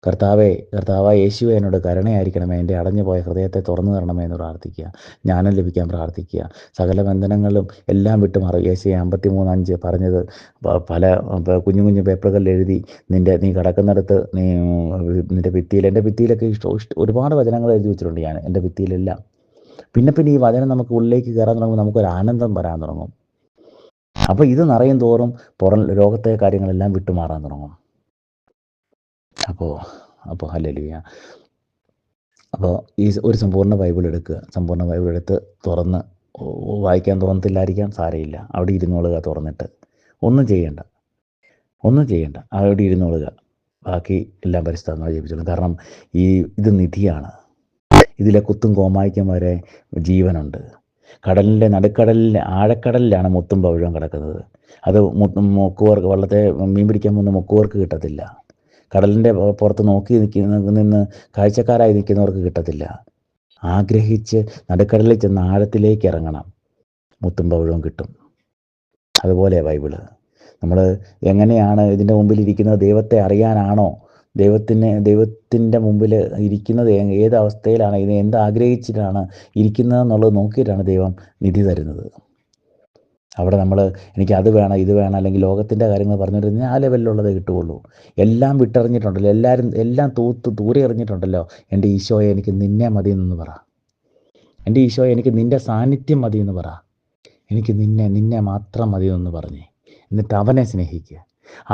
കർത്താവായ യേശുവേ എന്നോട് കരുണയായിരിക്കണമേ, എൻ്റെ അടഞ്ഞുപോയ ഹൃദയത്തെ തുറന്നു തരണമേ എന്ന് പ്രാർത്ഥിക്കുക. ജ്ഞാനം ലഭിക്കാൻ പ്രാർത്ഥിക്കുക. സകല ബന്ധനങ്ങളും എല്ലാം വിട്ടുമാറും. യേശയ്യ 53:5 പറഞ്ഞത് പല കുഞ്ഞു പേപ്പറുകളിൽ എഴുതി നീ കിടക്കുന്നിടത്ത് നിൻ്റെ ഭിത്തിയിൽ, എൻ്റെ ഭിത്തിയിലൊക്കെ ഒരുപാട് വചനങ്ങൾ എഴുതി വെച്ചിട്ടുണ്ട് ഞാൻ, എൻ്റെ ഭിത്തിയിലെല്ലാം. പിന്നെ ഈ വചനം നമുക്ക് ഉള്ളിലേക്ക് കയറാൻ തുടങ്ങുമ്പോൾ നമുക്കൊരു ആനന്ദം വരാൻ തുടങ്ങും. അപ്പോൾ ഇത് നിറയും തോറും പുറം ലോകത്തെ കാര്യങ്ങളെല്ലാം വിട്ടുമാറാൻ തുടങ്ങും. അപ്പോൾ ഹല്ലേലൂയ. അപ്പോൾ ഈ ഒരു സമ്പൂർണ്ണ ബൈബിൾ എടുക്കുക. സമ്പൂർണ്ണ ബൈബിൾ എടുത്ത് തുറന്ന് വായിക്കാൻ തോന്നത്തില്ലായിരിക്കാം, സാരമില്ല, അവിടെ ഇരുന്നോളുക. തുറന്നിട്ട് ഒന്നും ചെയ്യണ്ട, അവിടെ ഇരുന്നോളുക. ബാക്കി എല്ലാം പരിശുദ്ധാത്മാവ് ജപിച്ചോളും. കാരണം ഇത് നിധിയാണ്. ഇതിലെ കുത്തും കോമായ്ക്കും വരെ ജീവനുണ്ട്. കടലിൻ്റെ നടുക്കടലിലെ ആഴക്കടലിലാണ് മുത്തും പവിഴവും കിടക്കുന്നത്. അത് മുക്കുവർക്ക്, വള്ളത്തെ മീൻ പിടിക്കാൻ പോകുന്ന മുക്കുവർക്ക് കിട്ടത്തില്ല. കടലിൻ്റെ പുറത്ത് നോക്കി നിന്ന് കാഴ്ചക്കാരായി നിൽക്കുന്നവർക്ക് കിട്ടത്തില്ല. ആഗ്രഹിച്ച് നടുക്കടലിൽ ചെന്ന് ആഴത്തിലേക്ക് ഇറങ്ങണം, മുത്തും പവിഴവും കിട്ടും. അതുപോലെ ബൈബിള്. നമ്മൾ എങ്ങനെയാണ് ഇതിൻ്റെ മുമ്പിൽ ഇരിക്കുന്നത്? ദൈവത്തെ അറിയാനാണോ? ദൈവത്തിൻ്റെ മുമ്പിൽ ഇരിക്കുന്നത് ഏത് അവസ്ഥയിലാണ്, ഇത് എന്ത് ആഗ്രഹിച്ചിട്ടാണ് ഇരിക്കുന്നതെന്നുള്ളത് നോക്കിയിട്ടാണ് ദൈവം നിധി തരുന്നത്. അവിടെ നമ്മൾ എനിക്ക് അത് വേണം ഇത് വേണം അല്ലെങ്കിൽ ലോകത്തിൻ്റെ കാര്യങ്ങൾ പറഞ്ഞുകൊണ്ടിരുന്ന ആ ലെവലിലുള്ളതേ കിട്ടുകയുള്ളൂ. എല്ലാം വിട്ടെറിഞ്ഞിട്ടുണ്ടല്ലോ, എല്ലാം തൂറി എറിഞ്ഞിട്ടുണ്ടല്ലോ. എൻ്റെ ഈശോയെ എനിക്ക് നിന്നെ മതി എന്ന് പറ. എൻ്റെ ഈശോയെ എനിക്ക് നിൻ്റെ സാന്നിധ്യം മതി എന്ന് പറ. എനിക്ക് നിന്നെ മാത്രം മതി എന്ന് പറഞ്ഞേ. എന്നിട്ട് അവനെ സ്നേഹിക്കുക.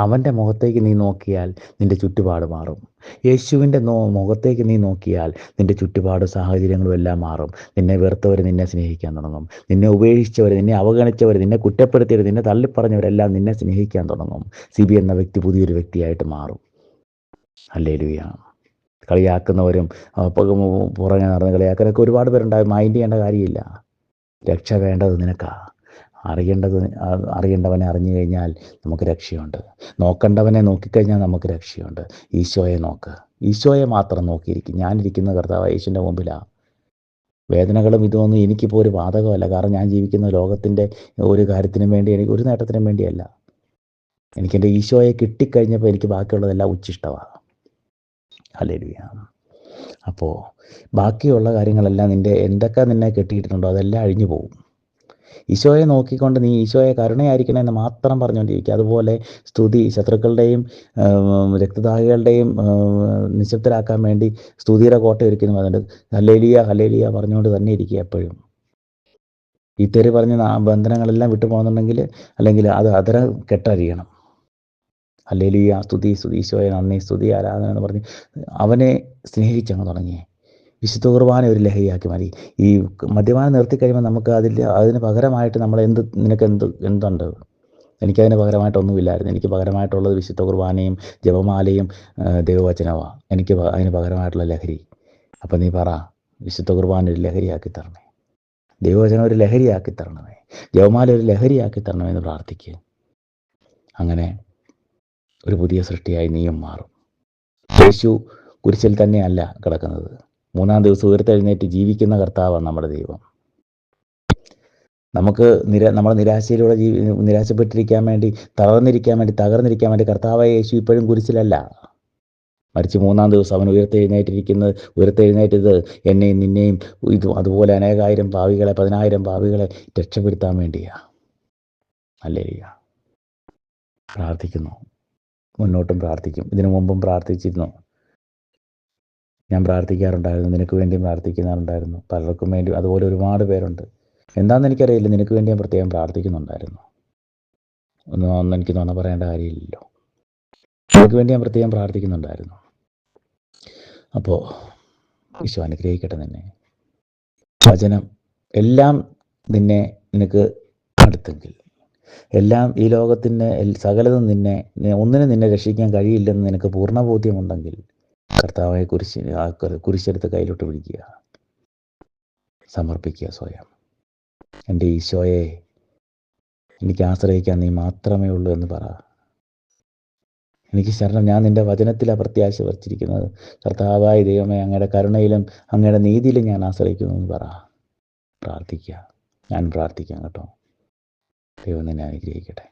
അവൻ്റെ മുഖത്തേക്ക് നീ നോക്കിയാൽ നിൻ്റെ ചുറ്റുപാട് മാറും. യേശുവിൻ്റെ മുഖത്തേക്ക് നീ നോക്കിയാൽ നിൻ്റെ ചുറ്റുപാട് സാഹചര്യങ്ങളും എല്ലാം മാറും. നിന്നെ വെറുത്തവർ നിന്നെ സ്നേഹിക്കാൻ തുടങ്ങും. നിന്നെ ഉപേക്ഷിച്ചവർ, നിന്നെ അവഗണിച്ചവർ, നിന്നെ കുറ്റപ്പെടുത്തിയവർ, നിന്നെ തള്ളിപ്പറഞ്ഞവരെല്ലാം നിന്നെ സ്നേഹിക്കാൻ തുടങ്ങും. സിബി എന്ന വ്യക്തി പുതിയൊരു വ്യക്തിയായിട്ട് മാറും. ഹല്ലേലൂയ. കളിയാക്കുന്നവരും പുറകെ നടന്ന് കളിയാക്കാനൊക്കെ ഒരുപാട് പേരുണ്ടാകും. മൈൻഡ് ചെയ്യേണ്ട കാര്യമില്ല. രക്ഷ വേണ്ടത് നിനക്കാ. അറിയേണ്ടവനെ അറിഞ്ഞു കഴിഞ്ഞാൽ നമുക്ക് രക്ഷയുണ്ട്. നോക്കേണ്ടവനെ നോക്കിക്കഴിഞ്ഞാൽ നമുക്ക് രക്ഷയുണ്ട്. ഈശോയെ നോക്ക്. ഈശോയെ മാത്രം നോക്കിയിരിക്കും. ഞാനിരിക്കുന്ന കർത്താവ് യേശുവിൻ്റെ മുമ്പിലാണ്. വേദനകളും ഇതൊന്നും എനിക്കിപ്പോൾ ഒരു ബാധകമല്ല. കാരണം ഞാൻ ജീവിക്കുന്ന ലോകത്തിൻ്റെ ഒരു കാര്യത്തിനും വേണ്ടി, എനിക്ക് ഒരു നേട്ടത്തിനും വേണ്ടിയല്ല. എനിക്കെൻ്റെ ഈശോയെ കിട്ടിക്കഴിഞ്ഞപ്പോൾ എനിക്ക് ബാക്കിയുള്ളതെല്ലാം ഉച്ഛിഷ്ടമാണ്. ഹല്ലേലൂയ. അപ്പോൾ ബാക്കിയുള്ള കാര്യങ്ങളെല്ലാം എന്തൊക്കെ നിന്നെ കെട്ടിയിട്ടുണ്ടോ അതെല്ലാം അഴിഞ്ഞു പോകും. ഈശോയെ നോക്കിക്കൊണ്ട് നീ ഈശോയെ കരുണയായിരിക്കണമെന്ന് മാത്രം പറഞ്ഞുകൊണ്ടിരിക്കുക. അതുപോലെ സ്തുതി ശത്രുക്കളുടെയും രക്തദാഹികളുടെയും നിശബ്ദരാക്കാൻ വേണ്ടി സ്തുതിയുടെ കോട്ട ഒരുക്കുന്നു. അതുകൊണ്ട് ഹല്ലേലൂയ ഹല്ലേലൂയ പറഞ്ഞുകൊണ്ട് തന്നെ ഇരിക്കുക എപ്പോഴും. ഈ തെറി പറഞ്ഞ ബന്ധനങ്ങളെല്ലാം വിട്ടു പോകുന്നുണ്ടെങ്കിൽ, അല്ലെങ്കിൽ അത് അതരം കെട്ടറിയണം. ഹല്ലേലൂയ സ്തുതി ഈശോയെ നന്ദി സ്തുതി ആരാധന എന്ന് പറഞ്ഞ് അവനെ സ്നേഹിച്ചങ്ങ് തുടങ്ങി. വിശുദ്ധ കുർബാന ഒരു ലഹരിയാക്കി മാറി. ഈ മദ്യപാനം നിർത്തിക്കഴിയുമ്പോൾ നമുക്ക് അതിന് പകരമായിട്ട് നമ്മൾ നിനക്ക് എന്തുണ്ട്? എനിക്കതിന് പകരമായിട്ടൊന്നുമില്ലായിരുന്നു. എനിക്ക് പകരമായിട്ടുള്ളത് വിശുദ്ധ കുർബാനയും ജപമാലയും ദൈവവചനമാണ്. എനിക്ക് അതിന് പകരമായിട്ടുള്ള ലഹരി. അപ്പം നീ പറ, വിശുദ്ധ കുർബാന ഒരു ലഹരിയാക്കി തരണേ, ദൈവവചനം ഒരു ലഹരിയാക്കി തരണമേ, ജപമാല ഒരു ലഹരിയാക്കി തരണമേ എന്ന് പ്രാർത്ഥിക്കുക. അങ്ങനെ ഒരു പുതിയ സൃഷ്ടിയായി നീയും മാറും. യേശു കുരിശിൽ തന്നെയല്ല കിടക്കുന്നത്. 3-ാം ദിവസം ഉയർത്തെഴുന്നേറ്റ് ജീവിക്കുന്ന കർത്താവാണ് നമ്മുടെ ദൈവം. നമുക്ക് നമ്മൾ നിരാശയിലൂടെ നിരാശപ്പെട്ടിരിക്കാൻ വേണ്ടി, തകർന്നിരിക്കാൻ വേണ്ടി കർത്താവായ യേശു ഇപ്പോഴും കുരിശിലല്ല. മറിച്ച് 3-ാം ദിവസം അവൻ ഉയർത്തെഴുന്നേറ്റത് എന്നെയും നിന്നെയും അതുപോലെ അനേകായിരം പാവികളെ, 10,000 പാവികളെ രക്ഷപ്പെടുത്താൻ വേണ്ടിയാണ്. ഹല്ലേലൂയ. പ്രാർത്ഥിക്കുന്നു, മുന്നോട്ടും പ്രാർത്ഥിക്കും. ഇതിനു മുമ്പും പ്രാർത്ഥിച്ചിരുന്നു. ഞാൻ പ്രാർത്ഥിക്കാറുണ്ടായിരുന്നു, നിനക്ക് വേണ്ടിയും പ്രാർത്ഥിക്കാറുണ്ടായിരുന്നു, പലർക്കും വേണ്ടി. അതുപോലെ ഒരുപാട് പേരുണ്ട്. എന്താണെന്ന് എനിക്കറിയില്ല, നിനക്ക് വേണ്ടി ഞാൻ പ്രത്യേകം പ്രാർത്ഥിക്കുന്നുണ്ടായിരുന്നു. ഒന്നും എനിക്ക് നുണ പറയേണ്ട കാര്യമില്ലല്ലോ. നിനക്ക് വേണ്ടി ഞാൻ പ്രത്യേകം പ്രാർത്ഥിക്കുന്നുണ്ടായിരുന്നു. അപ്പോൾ ഈശോ അനുഗ്രഹിക്കട്ടെ നിന്നെ. വചനം എല്ലാം നിനക്ക് അടുത്തെങ്കിൽ, എല്ലാം ഈ ലോകത്തിൻ്റെ സകലതും ഒന്നിനും നിന്നെ രക്ഷിക്കാൻ കഴിയില്ലെന്ന് നിനക്ക് പൂർണ്ണബോധ്യമുണ്ടെങ്കിൽ, കർത്താവായ കുരിശെടുത്ത് കയ്യിലോട്ട് പിടിക്കുക, സമർപ്പിക്കുക സ്വയം. എൻ്റെ ഈശോയെ, എനിക്ക് ആശ്രയിക്കാൻ നീ മാത്രമേ ഉള്ളൂ എന്ന് പറ. എനിക്ക് ശരണം, ഞാൻ നിൻ്റെ വചനത്തിലാണ് പ്രത്യാശ വച്ചിരിക്കുന്നത്. കർത്താവായ ദൈവമേ, അങ്ങയുടെ കരുണയിലും അങ്ങയുടെ നീതിയിലും ഞാൻ ആശ്രയിക്കുന്നു എന്ന് പറ. പ്രാർത്ഥിക്കുക. ഞാൻ പ്രാർത്ഥിക്കാം കേട്ടോ. ദൈവം നിന്നെ അനുഗ്രഹിക്കട്ടെ.